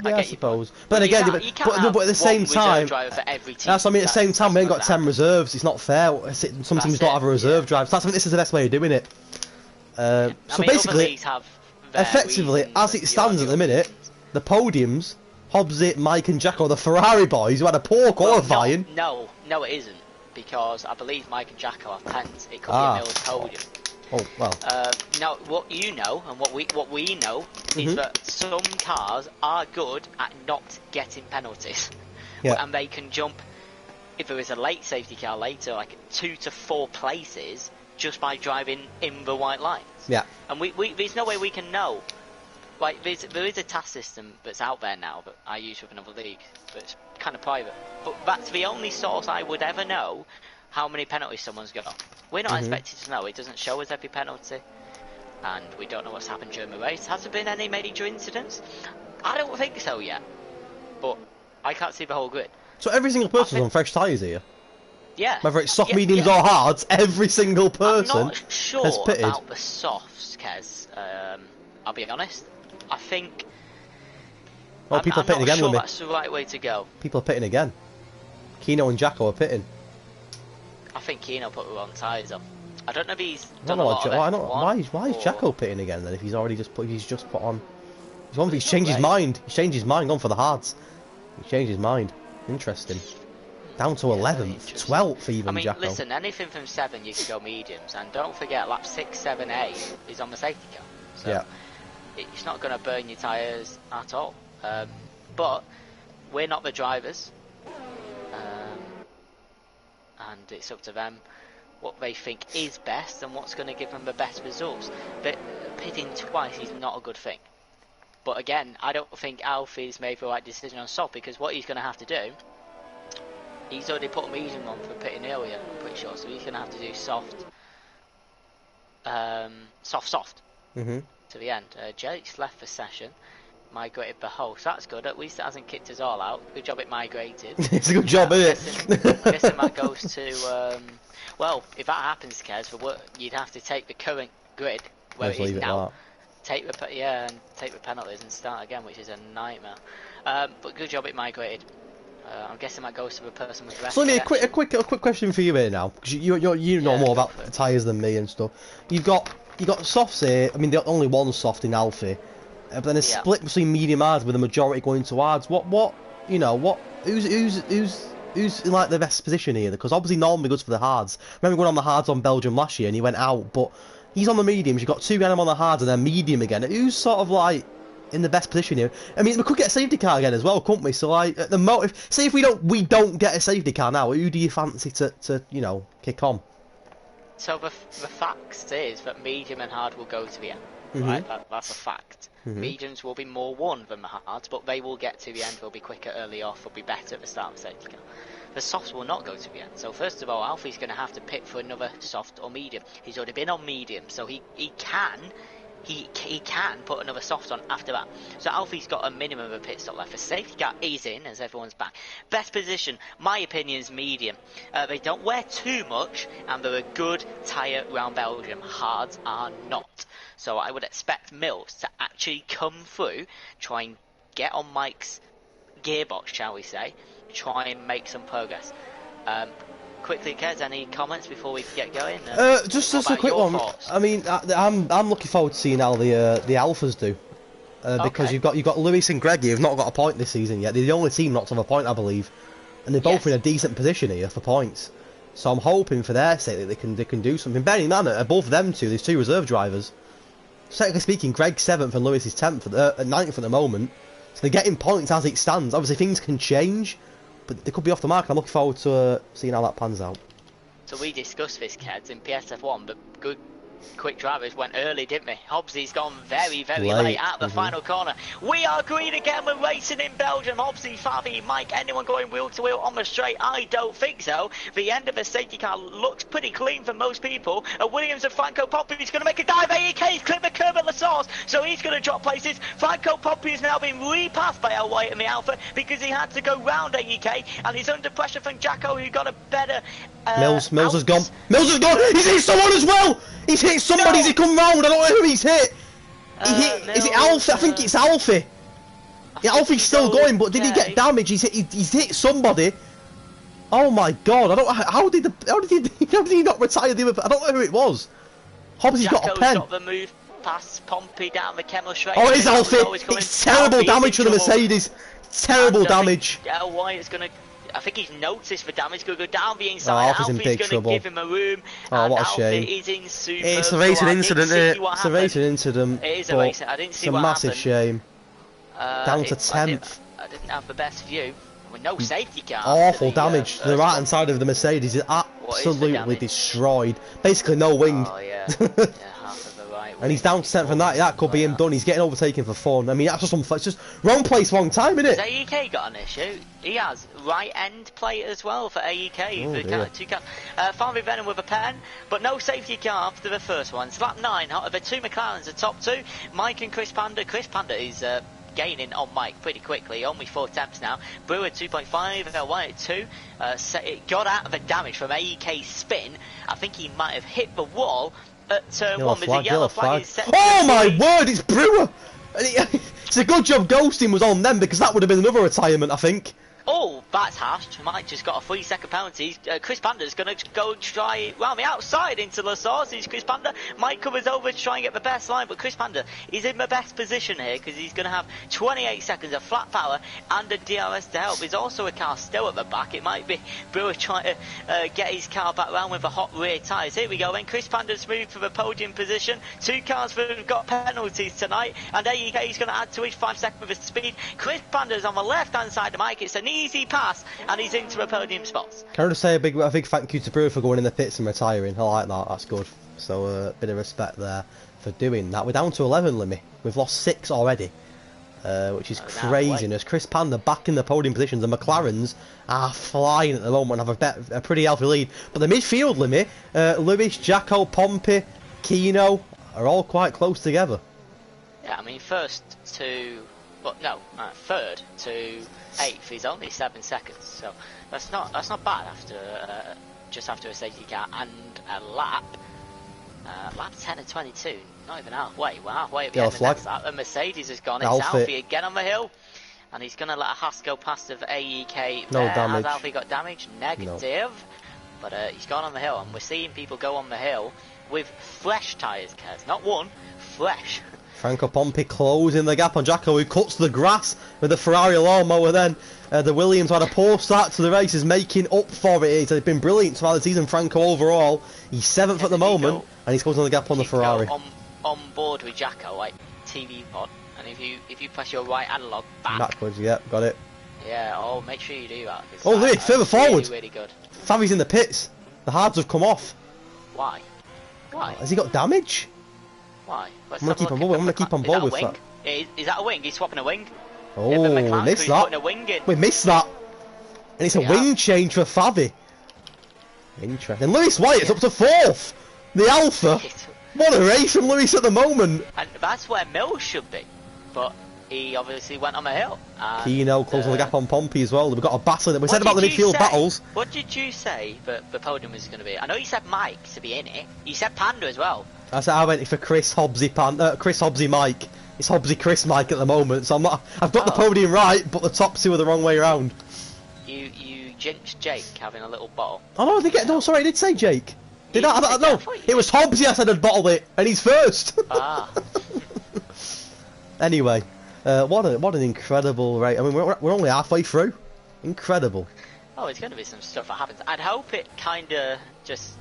I suppose. But then again, but at the same time, driver for every team. that's what I mean. At the same time, we ain't got 10 reserves. It's not fair. Some teams don't have a reserve drive. So I think this is the best way of doing it. So basically, effectively, as it stands at the minute, the podiums, Hobbs, Mike and Jacko, the Ferrari boys, who had a poor qualifying. No, it isn't. Because I believe Mike and Jacko have 10s. It could be a Mills podium. Oh, well. Now, what you know, and what we know, is that some cars are good at not getting penalties. Yeah. And they can jump, if there is a late safety car later, like 2 to 4 places, just by driving in the white lines. Yeah. And there's no way we can know. Like, there is a task system that's out there now that I use with another league, but it's kind of private. But that's the only source I would ever know how many penalties someone's got. We're not expected to know. It doesn't show us every penalty, and we don't know what's happened during the race. Has there been any major incidents? I don't think so yet, but I can't see the whole grid. So every single person's on fresh tyres here? Yeah. Whether it's soft, mediums or hards, every single person I'm not sure has pitted. about the softs, Kez. I'll be honest. I think... Well, people are pitting again, I'm not sure that's the right way to go. People are pitting again. Keno and Jacko are pitting. I think Keno put the wrong tyres on. I don't know if he's done a lot of F1, why is Jacko pitting again then? If he's already just put on. He's changed his mind. He's changed his mind. Gone for the hards. He's changed his mind. Interesting. Down to 11th, 12th even. I mean, Jacko. listen. Anything from 7, you can go mediums, and don't forget, lap 6, 7, 8 is on the safety car. So yeah. It's not going to burn your tyres at all. But we're not the drivers. And it's up to them what they think is best and what's going to give them the best results. But pitting twice is not a good thing. But again, I don't think Alfie's made the right decision on soft, because what he's going to have to do, he's already put a medium on for pitting earlier, I'm pretty sure, so he's going to have to do soft, soft to the end. Jake's left the session, migrated the whole, so that's good. At least it hasn't kicked us all out. Good job it migrated. It's a good job, isn't it? Guessing that goes to, well, if that happens, Kez, you'd have to take the current grid where it is now, take the penalties and start again, which is a nightmare. But good job it migrated. I'm guessing that goes to the person with the rest. So let me a quick question for you here now, because you know more about the tyres than me and stuff. You've got softs here. I mean, the only one soft in Alfie, but then a split between medium hards with the majority going to hards. Who's in like the best position here? Because obviously normally goes for the hards. Remember going on the hards on Belgium last year and he went out, but he's on the mediums. You've got 2 behind him on the hards and then medium again. Who's sort of like in the best position here? I mean, we could get a safety car again as well, couldn't we? So like at the motive, say if we don't get a safety car now, who do you fancy to kick on? So the fact is that medium and hard will go to the end, right? That's a fact. Mediums will be more worn than the hards, but they will get to the end. They'll be quicker early off. They'll be better at the start of the safety car. The softs will not go to the end. So first of all, Alfie's going to have to pick for another soft or medium. He's already been on medium, so he can put another soft on after that. So Alfie's got a minimum of a pit stop left. The safety car is in as everyone's back. Best position, my opinion, is medium. They don't wear too much, and they're a good tyre round Belgium. Hards are not. So I would expect Mills to actually come through, try and get on Mike's gearbox, shall we say, try and make some progress. Quickly, Kez, any comments before we get going? Just a quick one. Thoughts? I mean, I'm looking forward to seeing how the Alphas do, because you've got Lewis and Greggy who've not got a point this season yet. They're the only team not to have a point, I believe, and they're both in a decent position here for points. So I'm hoping for their sake that they can do something. Bearing in mind that above them two, there's 2 reserve drivers. Technically speaking, Greg's 7th and Lewis is 10th at 9th at the moment. So they're getting points as it stands. Obviously things can change, but they could be off the mark. I'm looking forward to seeing how that pans out. So we discussed this, Keds, in PSF1, but good quick drivers went early, didn't we? Hobbsy's gone very late at the final corner. We are green again, we're racing in Belgium. Hobbsy, Favi, Mike, anyone going wheel to wheel on the straight? I don't think so. The end of the safety car looks pretty clean for most people. Williams and Franco Poppy is going to make a dive. AEK's clipped the curb at La Source, so he's going to drop places. Franco Poppy is now being repassed by El White in the Alpha because he had to go round AEK, and he's under pressure from Jacko, who got a better Mills has gone. Mills has gone. He's hit someone as well. He's hit somebody. He's come round. I don't know who he's hit. Is it Alfie? I think it's Alfie. Yeah, Alfie's still going, but did he get damage? He's hit somebody. Oh my god! I don't. How did he not retire the other? I don't know who it was. Hobbsy's got a pen. Got the move past Pompey down the Kemmel straight. Oh, it's Alfie. It's terrible damage for the Mercedes. Terrible damage. Yeah, White is gonna. I think he's noticed the damage. Going to go down the inside. Alfie's in big trouble. Give him a room. Oh, what a shame. Is in super. It's a racing incident. It's a racing incident. It is a racing. I didn't see what happened. It's a massive shame. Down to 10th. I didn't have the best view. With no safety car. Awful damage. The right hand side of the Mercedes is absolutely destroyed. Basically no wing. Oh yeah. Half of the right. And he's down to 10th, and that could be him done. He's getting overtaken for fun. I mean, that's just it's just wrong place, wrong time, isn't it? Has AEK got an issue? He has right end plate as well for AEK. Two cars. Farley Venom with a pen, but no safety car after the first one. Slap 9 out of the 2 McLarens, the top 2. Mike and Chris Panda. Chris Panda is gaining on Mike pretty quickly, only 4 attempts now. Brewer 2.5, White at 2. It got out of the damage from AEK's spin. I think he might have hit the wall at turn 1. There's a yellow flag. Oh my word, it's Brewer! It's a good job ghosting was on them, because that would have been another retirement, I think. Oh, that's harsh. Mike just got a 3-second penalty. Chris Panda's going to go try round the outside into La Source. It's Chris Panda. Mike covers over to try and get the best line, but Chris Panda is in the best position here because he's going to have 28 seconds of flat power and a DRS to help. There's also a car still at the back. It might be Brewer trying to get his car back round with the hot rear tyres. Here we go then. Chris Panda's moved for the podium position. 2 cars that have got penalties tonight, and AEK is going to add to his 5 seconds of speed. Chris Panda's on the left-hand side of Mike. It's an easy pass, and he's into the podium spots. Can I just say a big thank you to Brewer for going in the pits and retiring. I like that. That's good. So a bit of respect there for doing that. We're down to 11, Limmy. We've lost 6 already, which is craziness. Chris Panda back in the podium positions. The McLarens are flying at the moment and have a pretty healthy lead. But the midfield, Limmy, Lewis, Jacko, Pompey, Keno are all quite close together. Yeah, I mean, third to 8th is only 7 seconds, so that's not bad after just after a safety car and a lap. Lap 10 and 22, not even halfway. We're halfway at the end of that lap. The Mercedes has gone. It's Alfie again on the hill, and he's going to let a Haas go past of AEK. No damage. Has Alfie got damage? Negative. No. But he's gone on the hill, and we're seeing people go on the hill with fresh tyres, Kez. Not one, fresh. Franco Pompey closing the gap on Jacko, who cuts the grass with the Ferrari lawnmower then. The Williams had a poor start to the race, is making up for it. It's been brilliant throughout the season, Franco overall. He's 7th at the moment, and he's closing the gap on the Ferrari. On board with Jacko, like TV pod, and if you press your right analog backwards, yeah, got it. Yeah, make sure you do that. Oh, look, further forward. Really good. Favi's in the pits. The hards have come off. Why? Has he got damage? Why? I'm going to keep on board with that. Is that a wing? He's swapping a wing. Oh, we missed that. A wing in. We missed that. And it's a wing change for Favi. Interesting. Lewis White is up to 4th. The Alpha. What a race from Lewis at the moment. And that's where Mills should be. But he obviously went on the hill. Keno closing the gap on Pompey as well. We've got a battle. We said about the midfield battles. What did you say that the podium was going to be? I know you said Mike to be in it. You said Panda as well. I went for Chris Hobbsy Mike. It's Hobbsy Chris Mike at the moment, so I've got the podium right, but the top 2 are the wrong way around. You jinxed Jake having a little bottle. Oh no, no, sorry, I did say Jake. Did I? No, it was Hobbsy I said had bottled it, and he's first. Anyway, what an incredible race. I mean, we're only halfway through. Incredible. Oh, it's going to be some stuff that happens. I'd hope it kind of just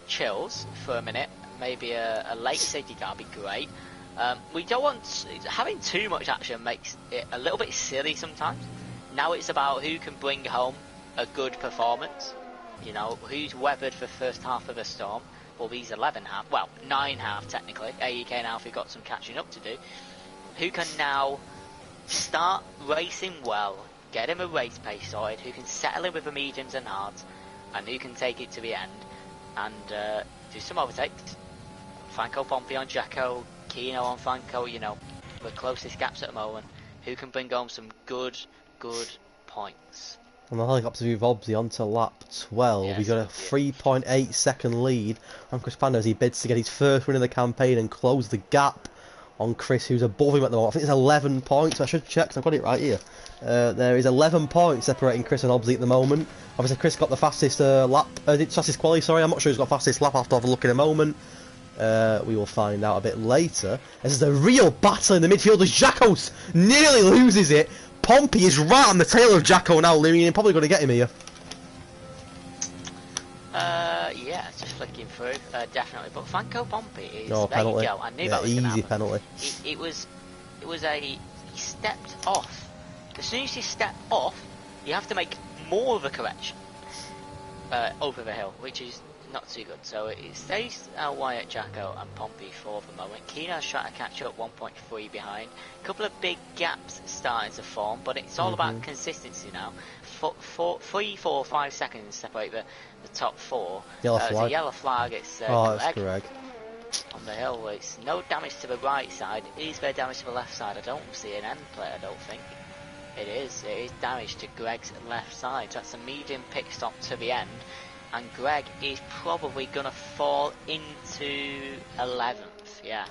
chills for a minute. Maybe a late safety car would be great. We don't want... Having too much action makes it a little bit silly sometimes. Now it's about who can bring home a good performance. You know, who's weathered for the first half of a storm. Well, these 11 half... Well, 9 half, technically. AEK now, if we've got some catching up to do. Who can now start racing well, get him a race pace sorted, who can settle in with the mediums and hards, and who can take it to the end, and do some overtakes. Franco Pompey on Jacko, Kino on Franco, you know, the closest gaps at the moment. Who can bring home some good points? And the helicopter view of Obsy onto lap 12. Yes, He's got a 3.8 second lead on Chris Pando as he bids to get his first win of the campaign and close the gap on Chris, who's above him at the moment. I think it's 11 points. I should check, because I've got it right here. There is 11 points separating Chris and Obsy at the moment. Obviously, Chris got the fastest fastest quali, sorry. I'm not sure he's got fastest lap. I'll have to have a look in a moment. We will find out a bit later. This is a real battle in the midfield as Jacko's nearly loses it. Pompey is right on the tail of Jacko now, Louis, and you're probably going to get him here. Yeah, just flicking through, definitely. But Franco Pompey is... No, penalty. You go. I knew that was easy penalty. It was he stepped off. As soon as you step off, you have to make more of a correction over the hill, which is not too good. So it stays Wyatt, Jacko and Pompey for the moment. Kino's trying to catch up 1.3 behind. A couple of big gaps starting to form, but it's all about consistency now. 3, 4, 5 seconds separate the top 4. Yellow flag. The yellow flag, it's Greg. On the hill. It's no damage to the right side. Is there damage to the left side? I don't see an end plate, I don't think. It is damage to Greg's left side. That's a medium pit stop to the end. And Greg is probably going to fall into 11th, yeah.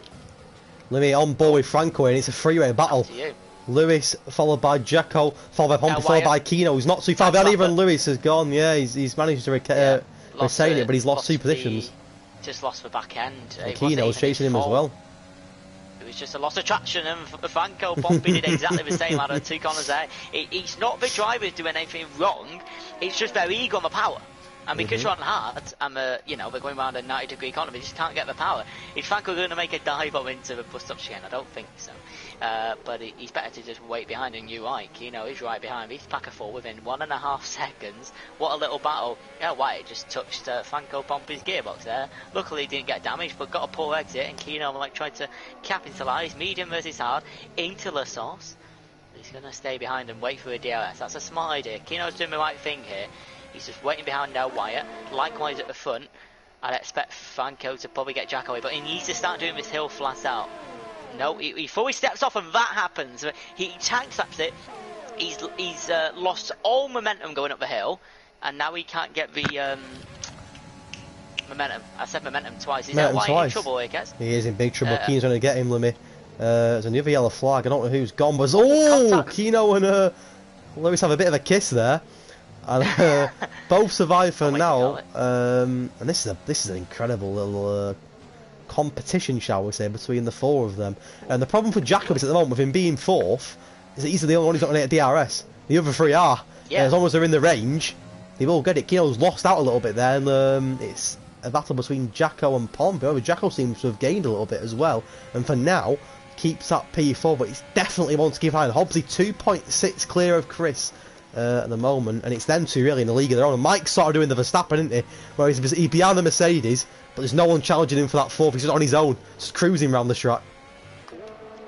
Louis on board with Franco, and it's a three-way battle. Up to you. Lewis, followed by Jacko, followed by Pompey, followed by Kino. He's not too far behind. Even Lewis has gone. Yeah, he's managed to retain it, but he's lost 2 positions. Just lost the back end. And Kino's chasing him as well. It was just a loss of traction, and Franco Pompey did exactly the same out of 2 corners there. It's not the drivers doing anything wrong. It's just their ego on the power. And because you're on hard, and they're going around a 90-degree corner, they just can't get the power. Is Franco going to make a dive up into the bus stop chicane? I don't think so. But he's better to just wait behind, and you're right. Kino is right behind. He's back and forth within 1.5 seconds. What a little battle. Yeah, White just touched Franco Pompey's gearbox there. Luckily he didn't get damaged, but got a poor exit, and Kino tried to capitalise. Medium versus hard into the sauce. He's going to stay behind and wait for a DRS. That's a smart idea. Kino's doing the right thing here. He's just waiting behind now Wyatt. Likewise at the front. I'd expect Franco to probably get Jack away, but he needs to start doing this hill flat out. No, he fully steps off and that happens. He tank slaps it. He's lost all momentum going up the hill, and now he can't get the momentum. I said momentum twice. Is that why he's in trouble here, Kez? He is in big trouble. Kino's going to get him, Lemmy. There's another yellow flag. I don't know who's gone, but Kino and Lewis have a bit of a kiss there. And both survive for now. And this is an incredible little competition, shall we say, between the 4 of them. And the problem for Jacobs at the moment, with him being 4th, is that he's the only one who's not going to get a DRS. The other 3 are. Yeah. As long as they're in the range, they will get it. Kino's lost out a little bit there, and it's a battle between Jacko and Pompey. However, Jacko seems to have gained a little bit as well, and for now keeps that P4, but he's definitely one to keep an eye on. Hobbsy 2.6 clear of Chris at the moment, and it's them 2 really in the league of their own. And Mike's sort of doing the Verstappen, isn't he? Where he's behind the Mercedes, but there's no one challenging him for that 4th. He's just on his own, just cruising around the track.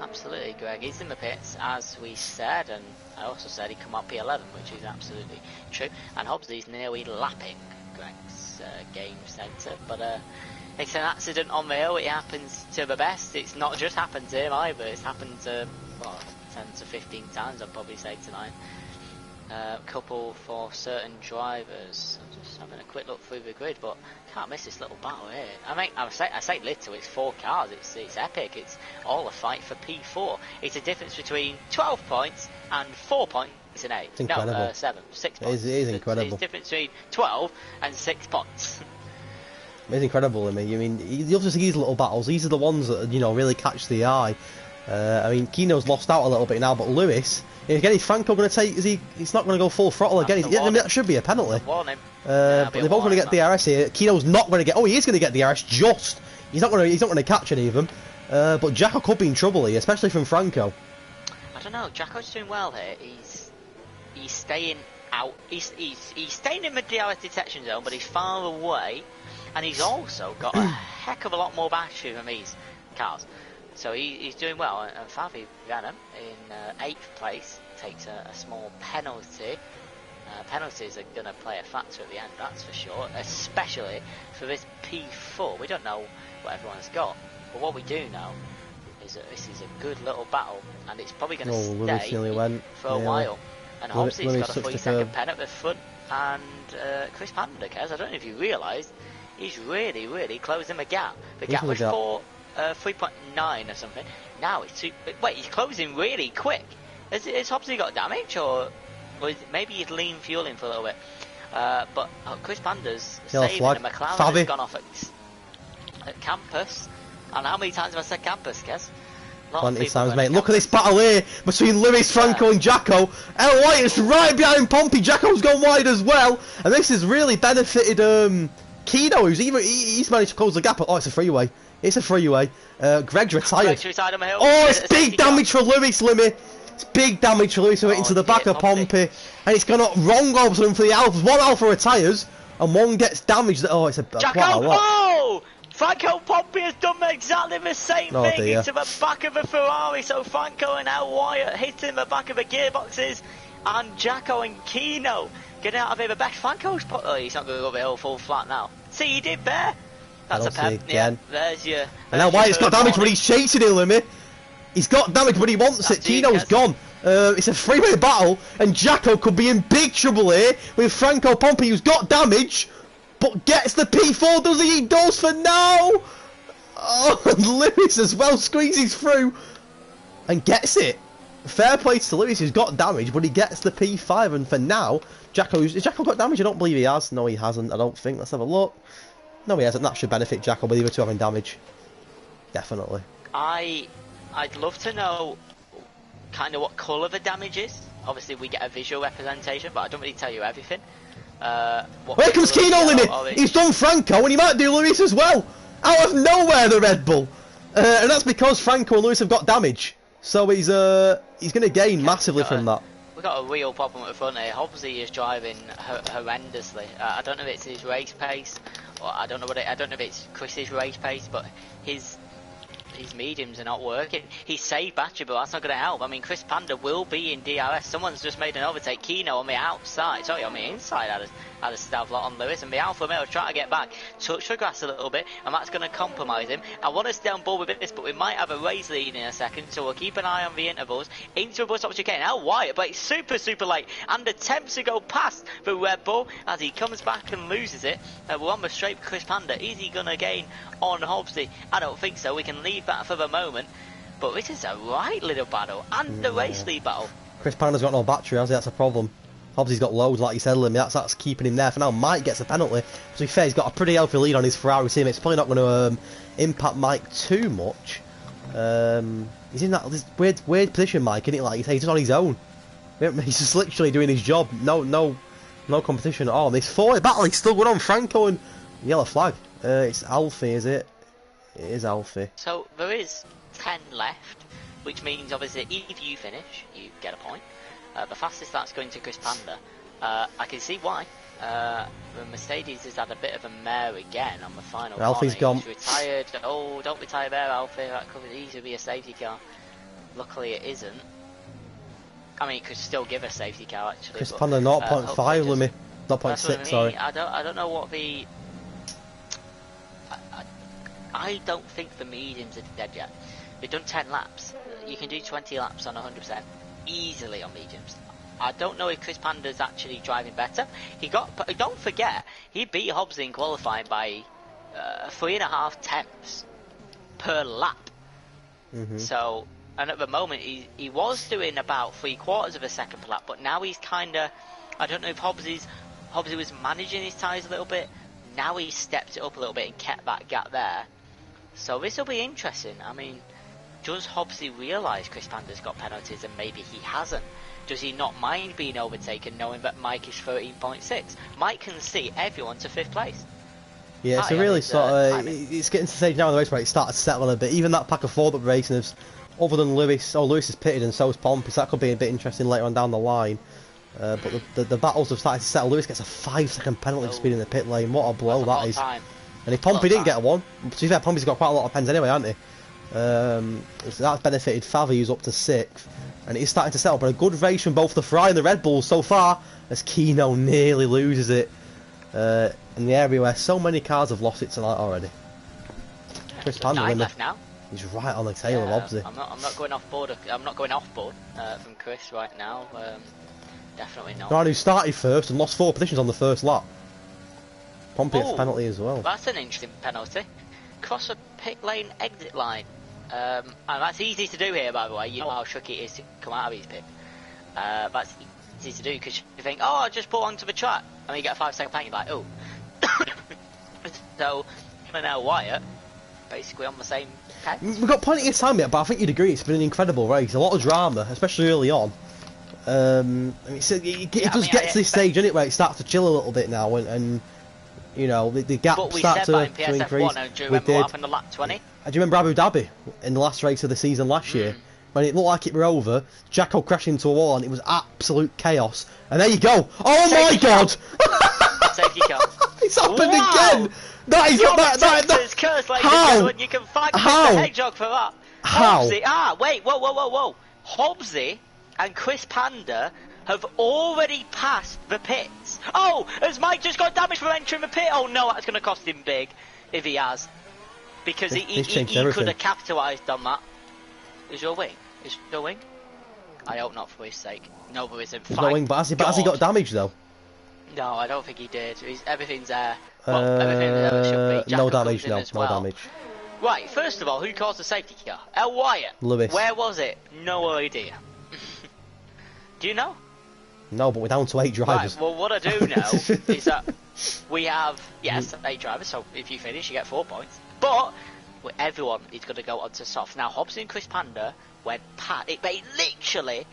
Absolutely, Greg. He's in the pits, as we said, and I also said he'd come up P11, which is absolutely true. And Hobbsy's nearly lapping Greg's game centre, but it's an accident on the hill. It happens to the best. It's not just happened to him either. It's happened to 10 to 15 times, I'd probably say, tonight. Couple for certain drivers. I'm just having a quick look through the grid, but can't miss this little battle here. I say little, it's 4 cars, it's epic, it's all a fight for P4. It's a difference between 12 points and 4 points in 8. It's incredible. No, 7, 6 points. It is incredible. It's difference between 12 and 6 points. It's incredible. I mean, you love to see these little battles. These are the ones that really catch the eye. I mean, Kino's lost out a little bit now, but Lewis, again, is Franco going to take? He's not going to go full throttle again. That should be a penalty. But they're both going to get DRS here. Kino's not going to get. Oh, he is going to get DRS. Just he's not going to catch any of them. But Jacko could be in trouble here, especially from Franco. I don't know. Jacko's doing well here. He's staying out. He's staying in the DRS detection zone, but he's far away, and he's also got a heck of a lot more battery than these cars. So he's doing well, and Fabi Venom in 8th place takes a small penalty. Penalties are going to play a factor at the end, that's for sure, especially for this P4. We don't know what everyone's got, but what we do know is that this is a good little battle, and it's probably going to stay for a while. And obviously he's got a 3-second pen at the front, and Chris Pandakes, I don't know if you realised, he's really closing the gap. The gap was 3.9 or something. Now it's wait, he's closing really quick. Has Hobbsy got damage, or maybe he's lean fueling for a little bit? But Chris Panda's saving the McLaren has gone off at campus. And how many times have I said campus, Kes? Plenty of times, mate. Look at this battle here between Lewis, Franco and Jacko. El White is right behind Pompey. Jacko's gone wide as well, and this has really benefited Kino, he's managed to close the gap. Oh, it's a freeway. It's a freeway. Greg's retired. Oh, it's big damage for Lewis, Limmy. It's big damage for Lewis into the back of Pompey. And it's gone wrong option for the Alphas. One Alpha retires, and one gets damaged. Oh, it's a... Jacko! Oh! Franco Pompey has done exactly the same thing into the back of a Ferrari. So Franco and El Wyatt hitting the back of the gearboxes. And Jacko and Kino getting out of here. The best Franco's... Oh, he's not going to go the hill full flat now. See, he did there. That's a pen. Yeah, there's your... And now Wyatt's got damage, but he's chasing him, Limmy. He's got damage, but he wants it. Kino's gone. It's a freeway battle, and Jacko could be in big trouble here with Franco Pompey, who's got damage, but gets the P4, does he? He does for now! Oh, and Lewis as well squeezes through and gets it. Fair play to Lewis, who's got damage, but he gets the P5, and for now, has Jacko got damage? I don't believe he has. No, he hasn't, I don't think. Let's have a look. No, he hasn't. That should benefit Jacko, but either two having damage. Definitely. I'd love to know kind of what colour the damage is. Obviously, we get a visual representation, but I don't really tell you everything. Here comes Kino in it! He's done Franco, and he might do Lewis as well! Out of nowhere, the Red Bull! And that's because Franco and Lewis have got damage. So he's going to gain massively from that. We've got a real problem at the front here. Hobbsy is driving horrendously. I don't know if it's his race pace, or I don't know if it's Chris's race pace, but his mediums are not working. He's saved battery, but that's not going to help. I mean, Chris Panda will be in DRS. Someone's just made an overtake. Kino on the outside, sorry, on the inside had a stealth lot on Lewis, and the Alfa Romeo trying to get back. Touch the grass a little bit, and that's going to compromise him. I want to stay on board with this, but we might have a race lead in a second, so we'll keep an eye on the intervals. Into a bus stop chicane. How wide, but it's super late, and attempts to go past the Red Bull as he comes back and loses it. We're on the straight for Chris Panda. Is he going to gain on Hobbsy? I don't think so. We can leave that for the moment, but this is a right little battle, and the race lead battle. Chris Panda's got no battery, has he? That's a problem. Hobbsy's got loads, like you said, Limmy. That's keeping him there for now. Mike gets a penalty. To be fair, he's got a pretty healthy lead on his Ferrari team. It's probably not going to impact Mike too much. He's in this weird position, Mike, isn't it? Like, he's just on his own. He's just literally doing his job. No competition at all. This 40 battle, he's still going on. Franco and yellow flag. It's Alfie, is it? It is Alfie. So there is 10 left, which means obviously if you finish, you get a point. The fastest that's going to Chris Panda. I can see why. The Mercedes has had a bit of a mare again on the final. Alfie's gone. He's retired. Oh, don't retire there, Alfie. That could easily be a safety car. Luckily, it isn't. I mean, it could still give a safety car actually. Chris Panda 0.5, Limmy. 0.6, sorry. I don't know what the. I don't think the mediums are dead yet. They've done 10 laps. You can do 20 laps on 100% easily on mediums. I don't know if Chris Panda's actually driving better. Don't forget, he beat Hobbs in qualifying by 3.5 tenths per lap. So, and at the moment he was doing about 3/4 of a second per lap, but now he's kind of, I don't know if Hobbsy was managing his tyres a little bit. Now he's stepped it up a little bit and kept that gap there. So this will be interesting. I mean, does Hobbsy realise Chris Panda's got penalties and maybe he hasn't? Does he not mind being overtaken knowing that Mike is 13.6? Mike can see everyone to 5th place. Yeah, it's a really sort of... It's getting to the stage now in the race where it started settling a bit. Even that pack of 4 that were racing, other than Lewis... Oh, Lewis is pitted and so is Pompey, so that could be a bit interesting later on down the line. But the battles have started to settle. Lewis gets a 5-second penalty for speed in the pit lane. What a blow that is. And if Pompey didn't get one... To be fair, Pompey's got quite a lot of pens anyway, hasn't he? So that's benefited Favre, who's up to 6th. And it is starting to settle, but a good race from both the Ferrari and the Red Bulls so far, as Kino nearly loses it in the area where so many cars have lost it tonight already. Chris Panda left now. He's right on the tail of Hobbsy. I'm not going off board. I'm not going off board from Chris right now. Definitely not. Ryan, who started first and lost 4 positions on the first lap. Pompey gets a penalty as well. That's an interesting penalty. Cross a pit lane exit line. And that's easy to do here, by the way. You know how tricky it is to come out of these pits. That's easy to do because you think, oh, I'll just pull onto the track. And then you get a 5-second penalty, you're like, oh. So, him and El Wyatt, basically on the same page. We've got plenty of time yet, but I think you'd agree it's been an incredible race. A lot of drama, especially early on. I mean, it does get to this stage, doesn't it, where it starts to chill a little bit now, and you know, the gap starts to increase. But we said that in PSF1, do you remember what happened in lap 20? Do you remember Abu Dhabi in the last race of the season last year? When it looked like it were over, Jacko crashed into a wall and it was absolute chaos. And there you go. Oh my God! Safety car. It's happened again! That is that curse, ladies and gentlemen. You can fight the Hedgehog for that. How? Hobbsy, wait, whoa. Hobbsy and Chris Panda have already passed the pits. Oh, has Mike just got damaged from entering the pit? Oh no, that's going to cost him big if he has. Because he could have capitalised on that. Is your wing? I hope not for his sake. No, there isn't. There's no wing, but has he got damage though? No, I don't think he did. Everything's there. Well, everything that should be. No damage, no damage. Right, first of all, who caused the safety car? El Wyatt. Lewis. Where was it? No idea. Do you know? No, but we're down to 8 drivers. Right, well, what I do know is that we have, 8 drivers, so if you finish, you get 4 points. But everyone is going to go on to soft. Now, Hobbsy and Chris Panda went past. They literally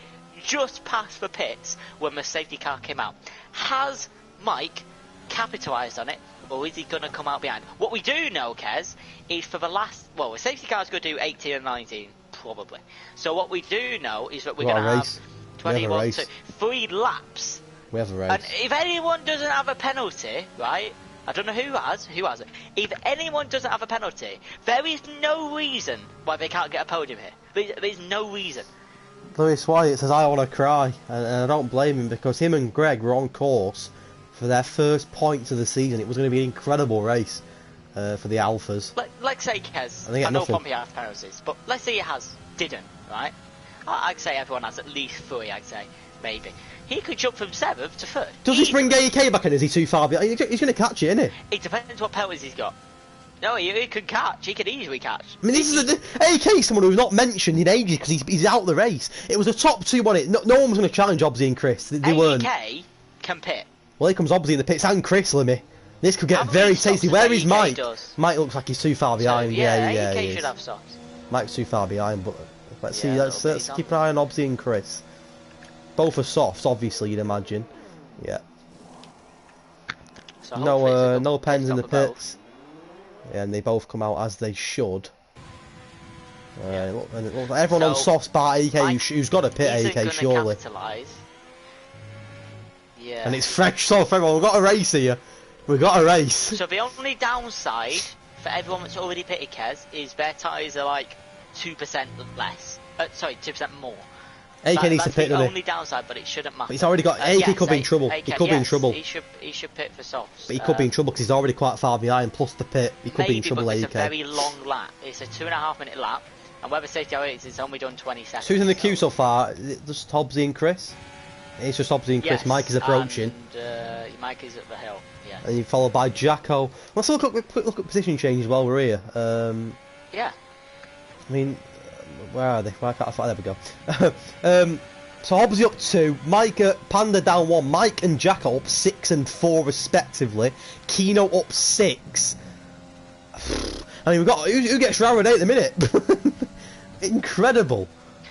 just passed the pits when the safety car came out. Has Mike capitalised on it, or is he going to come out behind? What we do know, Kez, is for the last... Well, the safety car's going to do 18 and 19, probably. So what we do know is that we're going to have 21, 3 laps. We have a race. And if anyone doesn't have a penalty, right... I don't know who has it. If anyone doesn't have a penalty, there is no reason why they can't get a podium here. There's no reason. Lewis Wyatt says, I want to cry, and I don't blame him, because him and Greg were on course for their first points of the season. It was going to be an incredible race for the Alphas. Let's say Kez, I know Pompey has penalties, but let's say it didn't, right? I'd say everyone has at least 3, I'd say, maybe. He could jump from 7th to 3rd. Does this bring AEK back in? Is he too far behind? He's going to catch it, isn't he? It depends what penalties he's got. No, he could catch. He could easily catch. I mean, this is AEK is someone who's not mentioned in ages because he's out of the race. It was a top 2, wasn't it? No one was going to challenge Hobbsy and Chris. They weren't. AEK can pit. Well, here comes Hobbsy in the pits and Chris, Lemmy. This could get very tasty. Where is Mike? Mike looks like he's too far behind. So, yeah, AEK should have softs. Mike's too far behind, but let's see. Let's keep an eye on Hobbsy and Chris. Both are softs, obviously, you'd imagine. Yeah. So no pens in the pits. Yeah, and they both come out as they should. Look, everyone on softs bar AEK who's got a pit AEK, surely. Yeah. And it's fresh soft, everyone. We've got a race here. We've got a race. So the only downside for everyone that's already pitted, Kez, is their tyres are like 2% less. Sorry, 2% more. AEK needs to pit, the only downside, but it shouldn't matter. But he's already got... AEK could be in trouble. He could be in trouble. He should pit for softs. But he could be in trouble because he's already quite far behind, plus the pit. He could be in trouble, AEK. AEK. It's a very long lap. It's a 2.5 minute lap. And where the safety car is, it's only done 20 seconds. Who's in the queue so far? Is it just Hobbsy and Chris? It's just Hobbsy and Chris. Yes, Mike is approaching. And Mike is at the hill, yeah. And you're followed by Jacko. Let's look at position changes while we're here. Yeah. I mean, where are they? Where can't I find? There we go. So Hobbsy up 2, Mike Panda down 1, Mike and Jacko up 6 and 4 respectively, Kino up 6. I mean, we've got who gets round 8 at the minute. incredible.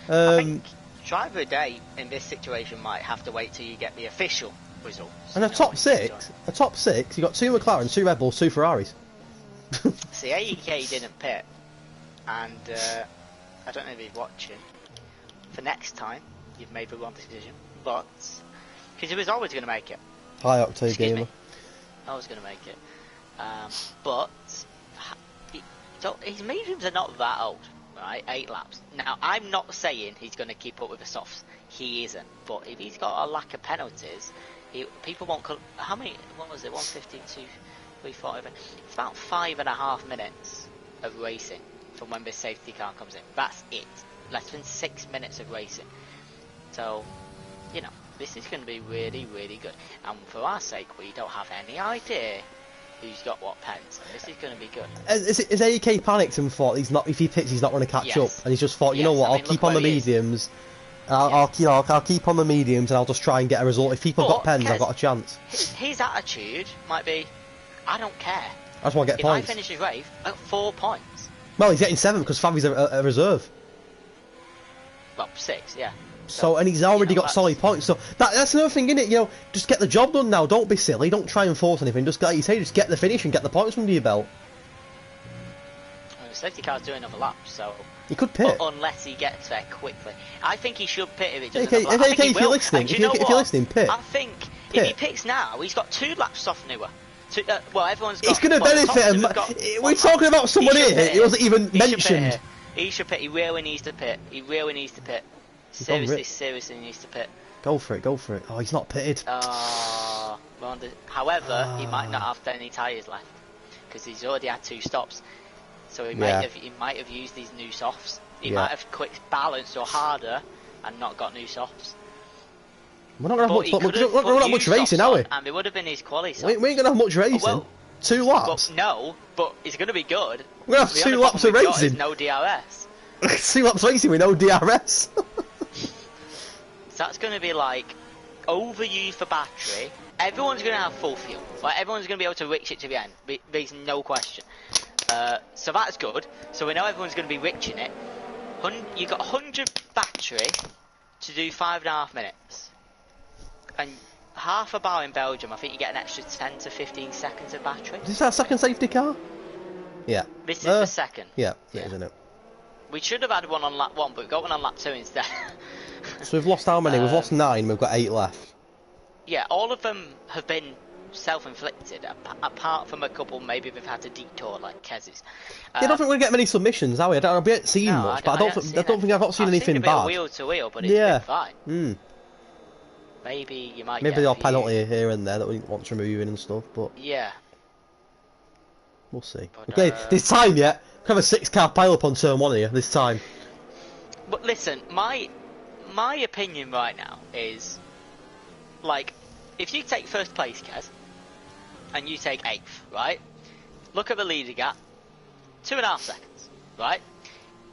I think driver of the day in this situation might have to wait till you get the official results. And a top six, you got 2 McLaren, 2 Red Bulls, 2 Ferraris. See, AEK didn't pit, and I don't know if he's watching. For next time, you've made the wrong decision, but because he was always going to make it. High octane gamer. I was going to make it, but his mediums are not that old, right? 8 laps. Now, I'm not saying he's going to keep up with the softs. He isn't. But if he's got a lack of penalties, people won't. How many? What was it? 152, 340. It's about 5.5 minutes of racing from when the safety car comes in. That's it. Less than 6 minutes of racing. So, you know, this is going to be really, really good. And for our sake, we don't have any idea who's got what pens. And this is going to be good. Is AEK panicked and thought if he pits, he's not going to catch up, and he's just thought, you know what, I'll keep on the mediums. I'll keep on the mediums, and I'll just try and get a result. If people got pens, I've got a chance. His attitude might be, I don't care. I just want to get points. If I finish his race, I got 4 points. Well, he's getting 7 because Favi's a reserve. Well, 6, yeah. So, and he's already got solid points. So that's another thing, innit? You know, just get the job done now. Don't be silly. Don't try and force anything. Just like you say, just get the finish and get the points under your belt. Well, the safety car's doing another lap, so he could pit unless he gets there quickly. I think he should pit if it does. If you're listening, if you're listening, pit. I think if he pits now, he's got 2 laps soft newer. Well, everyone's got. It's going to benefit him. We're talking about someone here. It wasn't even mentioned. He should pit. He really needs to pit. He really needs to pit. Seriously needs to pit. Go for it. Oh, he's not pitted. However, he might not have any tyres left because he's already had 2 stops. So he might have used these new softs. He might have quick balanced or harder and not got new softs. We're not going to have much racing, are we? And it would have been his quali. We ain't going to have much racing. Well, 2 laps. But it's going to be good. We're going to have 2 laps of racing. No DRS. 2 laps racing with no DRS. So that's going to be like overused for battery. Everyone's going to have full fuel. Like everyone's going to be able to reach it to the end. There's no question. So that's good. So we know everyone's going to be reaching it. You got 100 battery to do 5.5 minutes, and half a bar in Belgium. I think you get an extra 10 to 15 seconds of battery. Is this our second safety car? Yeah. This is the second. Yeah, isn't it? We should have had one on lap 1, but we got one on lap 2 instead. So we've lost how many? We've lost 9, we've got 8 left. Yeah, all of them have been self-inflicted, apart from a couple maybe they've had to detour, like Kez's. I don't think we're going to get many submissions, are we? I haven't seen much, but I don't think I've not seen anything bad. I've seen a bit of wheel to wheel, but it's been fine. Maybe you might Maybe a penalty here and there that we want to removing and stuff, but... Yeah. We'll see. But, okay, this time yet, we have a 6-car pile-up on turn 1 here, this time. But listen, my opinion right now is, like, if you take first place, Kez, and you take 8th, right? Look at the leader gap, 2.5 seconds, right?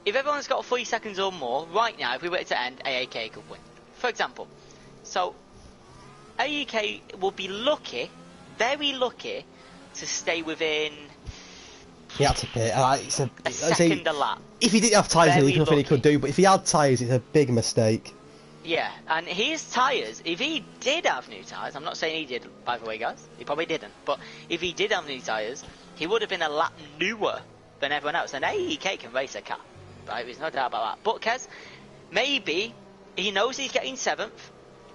If everyone's got 3 seconds or more, right now, if we were to end, AAK could win. For example. So, AEK will be lucky, very lucky, to stay within... He had to pit. A second a lap. If he didn't have tyres, there's nothing he could do, but if he had tyres, it's a big mistake. Yeah, and his tyres, if he did have new tyres, I'm not saying he did, by the way, guys, he probably didn't, but if he did have new tyres, he would have been a lap newer than everyone else, and AEK can race a car, right, there's no doubt about that. But Kez, maybe he knows he's getting 7th,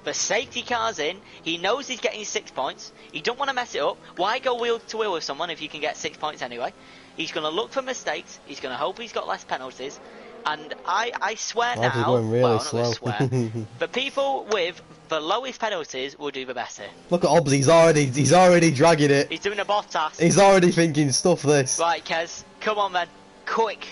the safety car's in, he knows he's getting 6 points, he don't want to mess it up. Why go wheel to wheel with someone if you can get 6 points anyway? He's going to look for mistakes, he's going to hope he's got less penalties, and I swear now, really well, I'm not slow. going to swear, the people with the lowest penalties will do the best here. Look at Hobbs, he's already dragging it. He's doing a Bottas. He's already thinking, stuff this. Right, Kez, come on then, quick.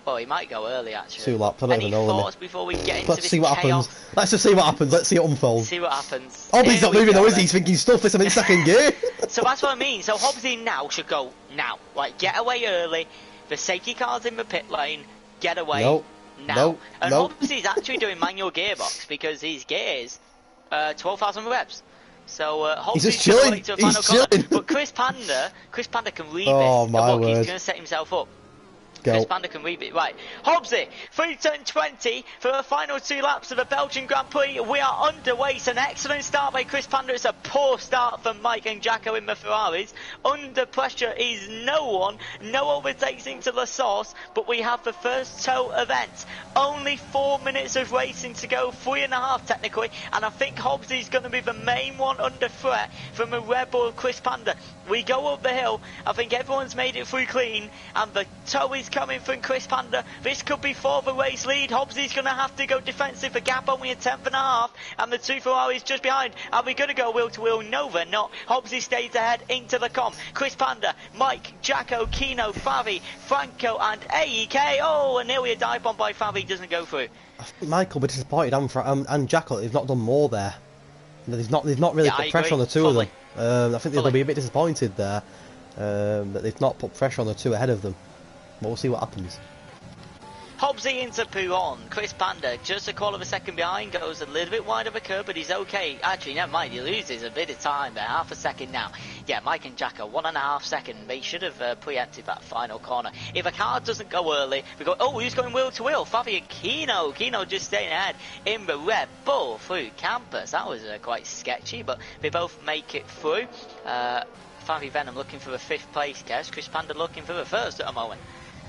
Oh, he might go early actually. 2 laps, I don't even know. Any thoughts before we get into Let's this see what chaos? happens. Let's just see what happens. Let's see it unfold. See what happens. Hobbs not moving though, is he? He's thinking, stuff this, I'm in second gear. So that's what I mean. So Hobbsy now should go now. Like, get away early. The safety car's in the pit lane. Get away now. And Hobbsy's actually doing manual gearbox because his gears 12,000 revs. So Hobbsy's he's just chilling. To a final corner. But Chris Panda can read this. Oh my and look, word. he's going to set himself up. Go. Chris Panda can read it. Right. Hobbsy, 3 turn 20 for the final 2 laps of the Belgian Grand Prix. We are underway. It's an excellent start by Chris Panda. It's a poor start for Mike and Jacko in the Ferraris. Under pressure is no one. No overtakes into La Sauce, but we have the first tow event. Only 4 minutes of racing to go, 3.5 technically, and I think Hobbsy's going to be the main one under threat from a Red Bull Chris Panda. We go up the hill. I think everyone's made it through clean, and the tow is coming from Chris Panda. This could be for the race lead. Hobbsy's going to have to go defensive. The gap only a 10.5, and the 2 Ferraris just behind. Are we going to go wheel to wheel? No, they're not. Hobbsy stays ahead into the com. Chris Panda, Mike, Jacko, Kino, Favi, Franco, and AEK. Oh, and nearly a dive bomb by Favi doesn't go through. I think Michael will be disappointed and Jacko. They've not done more there. They've not really put pressure on the two of them. I think they'll be a bit disappointed there that they've not put pressure on the 2 ahead of them. But we'll see what happens. Hobbsy into Pouron. Chris Panda, just a call of a second behind, goes a little bit wide of a curve, but he's okay. Actually, never mind, he loses a bit of time there, half a second now. Yeah, Mike and Jacko, 1.5 seconds. They should have preempted that final corner. If a car doesn't go early, we go, oh, who's going wheel to wheel? Favi and Kino. Kino just staying ahead in the Red Bull through campus. That was quite sketchy, but they both make it through. Favi Venom looking for the 5th place guess. Chris Panda looking for the 1st at the moment.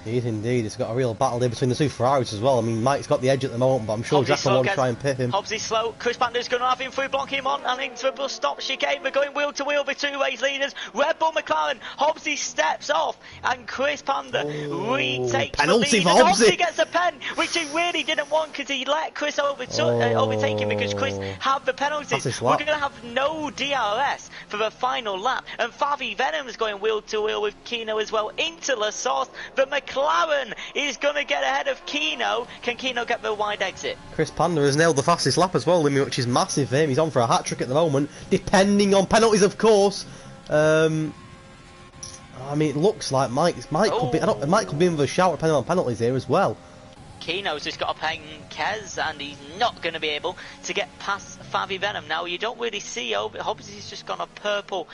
He is indeed. It's got a real battle there between the 2 Ferraris as well. I mean, Mike's got the edge at the moment, but I'm sure Jacko won't try and pit him. Hobbsy's slow. Chris Panda's going to have him through, blocking him on and into the bus stop chicane. We're going wheel to wheel with 2 race leaders. Red Bull McLaren. Hobbsy steps off, and Chris Panda retakes penalty the lead. For Hobbsy gets a pen, which he really didn't want because he let Chris overtake him because Chris had the penalties. We're going to have no DRS for the final lap, and Favi Venom's going wheel to wheel with Kino as well into La Sauce. The McLaren is going to get ahead of Kino. Can Kino get the wide exit? Chris Panda has nailed the fastest lap as well, which is massive for him. He's on for a hat-trick at the moment, depending on penalties, of course. I mean, it looks like Mike could be in with a shout depending on penalties here as well. Kino's just got a pen Kez, and he's not going to be able to get past Favi Venom. Now, you don't really see Hobbsy's just gone a purple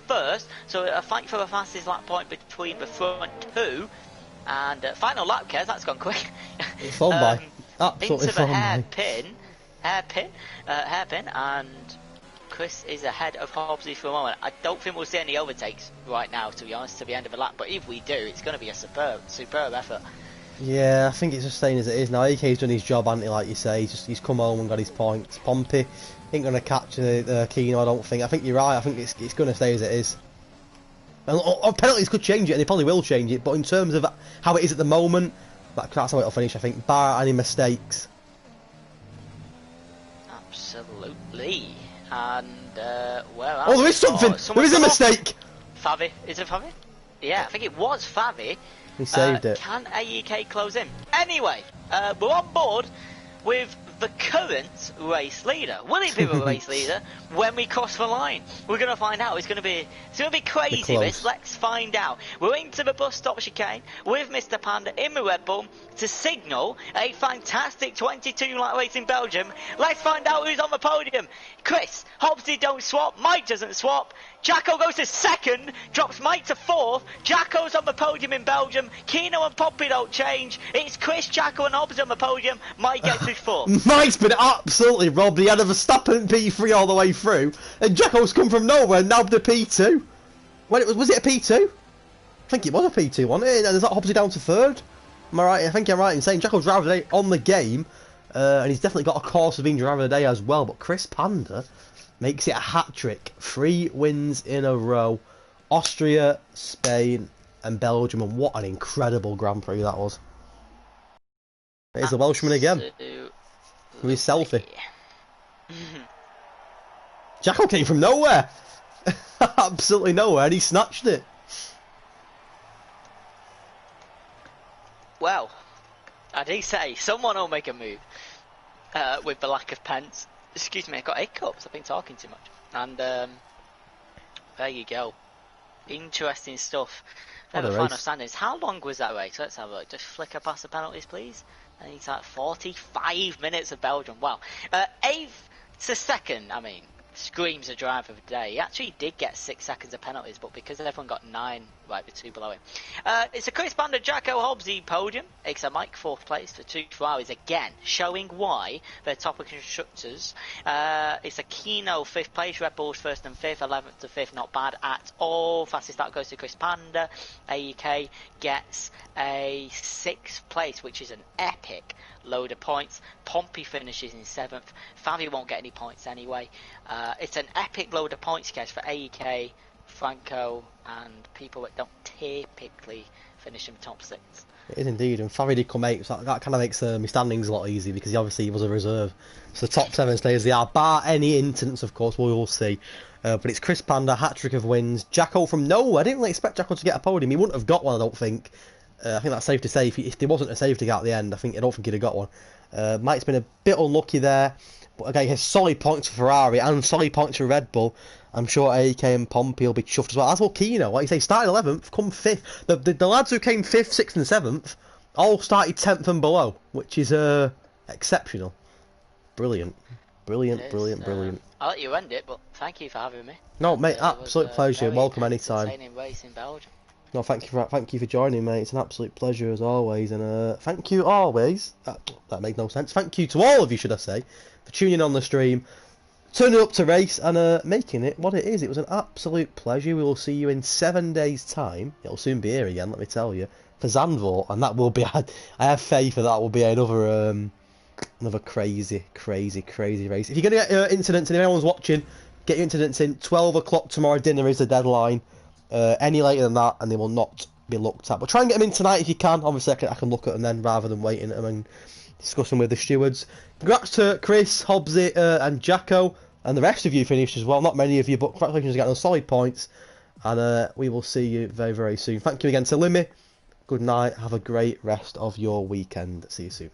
first, so a fight for the fastest lap point between the front 2. And final lap, Kez, that's gone quick. It's flown by. Absolutely into the hairpin, and Chris is ahead of Hobbsy for a moment. I don't think we'll see any overtakes right now, to be honest, to the end of the lap. But if we do, it's going to be a superb effort. Yeah, I think it's just staying as it is now. AK's done his job, hasn't he, like you say. He's come home and got his points. Pompey ain't going to catch Kino, I don't think. I think you're right. I think it's going to stay as it is. And penalties could change it, and they probably will change it, but in terms of how it is at the moment, that's how it'll finish, I think, bar any mistakes. Absolutely. And, where are there is something! There is a mistake! Favi. Is it Favi? Yeah, I think it was Favi. He saved it. Can AEK close in? Anyway, we're on board with the current race leader. Will he be the race leader when we cross the line? We're going to find out. It's going to be crazy this. Let's find out. We're into the bus stop chicane with Mr. Panda in the Red Bull to signal a fantastic 22 lap race in Belgium. Let's find out who's on the podium. Chris, Hobbsy don't swap, Mike doesn't swap, Jacko goes to 2nd, drops Mike to 4th, Jacko's on the podium in Belgium, Kino and Poppy don't change, it's Chris, Jacko and Hobbsy on the podium, Mike gets his 4th. Mike's been absolutely robbed. He had a Verstappen P3 all the way through, and Jacko's come from nowhere and nabbed a P2. Was it a P2? I think it was a P2, wasn't it? And is that Hobbsy down to 3rd? Am I right? I think I'm right in saying Jacko's driver of the day on the game, and he's definitely got a course of being driver of the day as well, but Chris Panda makes it a hat-trick. 3 wins in a row. Austria, Spain and Belgium, and what an incredible Grand Prix that was. There's the Welshman again. With his selfie. Jacko came from nowhere. Absolutely nowhere, and he snatched it. Well, I do say, someone will make a move with the lack of pence. Excuse me, I've got hiccups, I've been talking too much. And there you go. Interesting stuff. The final standings. How long was that race? Let's have a look. Just flicker past the penalties, please. And it's at 45 minutes of Belgium. Wow. 8th to 2nd, I mean. screams a driver of the day. He actually did get 6 seconds of penalties, but because everyone got 9, right, the 2 below him. It's a Chris Panda Jacko Hobbsy podium. It's a Mike 4th place for 2 Ferraris again, showing why they're top of constructors. It's a Kino 5th place, Red Bull's 1st and 5th, 11th to 5th, not bad at all. Fastest start goes to Chris Panda. AEK gets a 6th place, which is an epic load of points. Pompey finishes in 7th. Fabi won't get any points anyway. It's an epic load of points, guys, for AEK, Franco, and people that don't typically finish in top 6. It is indeed, and Fabi did come 8th, so that kind of makes my standings a lot easier, because he obviously was a reserve. So the top 7 stays as they are, bar any incidents, of course, we will see. But it's Chris Panda, hat-trick of wins. Jacko from nowhere. I didn't really expect Jacko to get a podium. He wouldn't have got one, I don't think. I think that's safe to say. If there wasn't a safety car at the end, I don't think he'd have got one. Mike's been a bit unlucky there. But again, he has solid points for Ferrari and solid points for Red Bull. I'm sure AK and Pompey will be chuffed as well. As well Kino, like you say, started 11th, come 5th. The lads who came 5th, 6th and 7th all started 10th and below, which is exceptional. Brilliant. Brilliant. I'll let you end it, but thank you for having me. No, mate, absolute pleasure. Welcome anytime. Race in Belgium. No, thank you for joining, mate. It's an absolute pleasure as always, and thank you always. That made no sense. Thank you to all of you, should I say, for tuning in on the stream, turning up to race, and making it what it is. It was an absolute pleasure. We will see you in 7 days' time. It'll soon be here again, let me tell you, for Zandvoort, and that will be. I have faith that will be another crazy race. If you're gonna get your incidents, and if anyone's watching, get your incidents in. 12 o'clock tomorrow dinner is the deadline. Any later than that, and they will not be looked at. But try and get them in tonight if you can. Obviously, I can look at them then rather than waiting at them and discussing with the stewards. Congrats to Chris, Hobbsy, and Jacko, and the rest of you finished as well. Not many of you, but congratulations on getting those solid points. And we will see you very, very soon. Thank you again to Limmy. Good night. Have a great rest of your weekend. See you soon.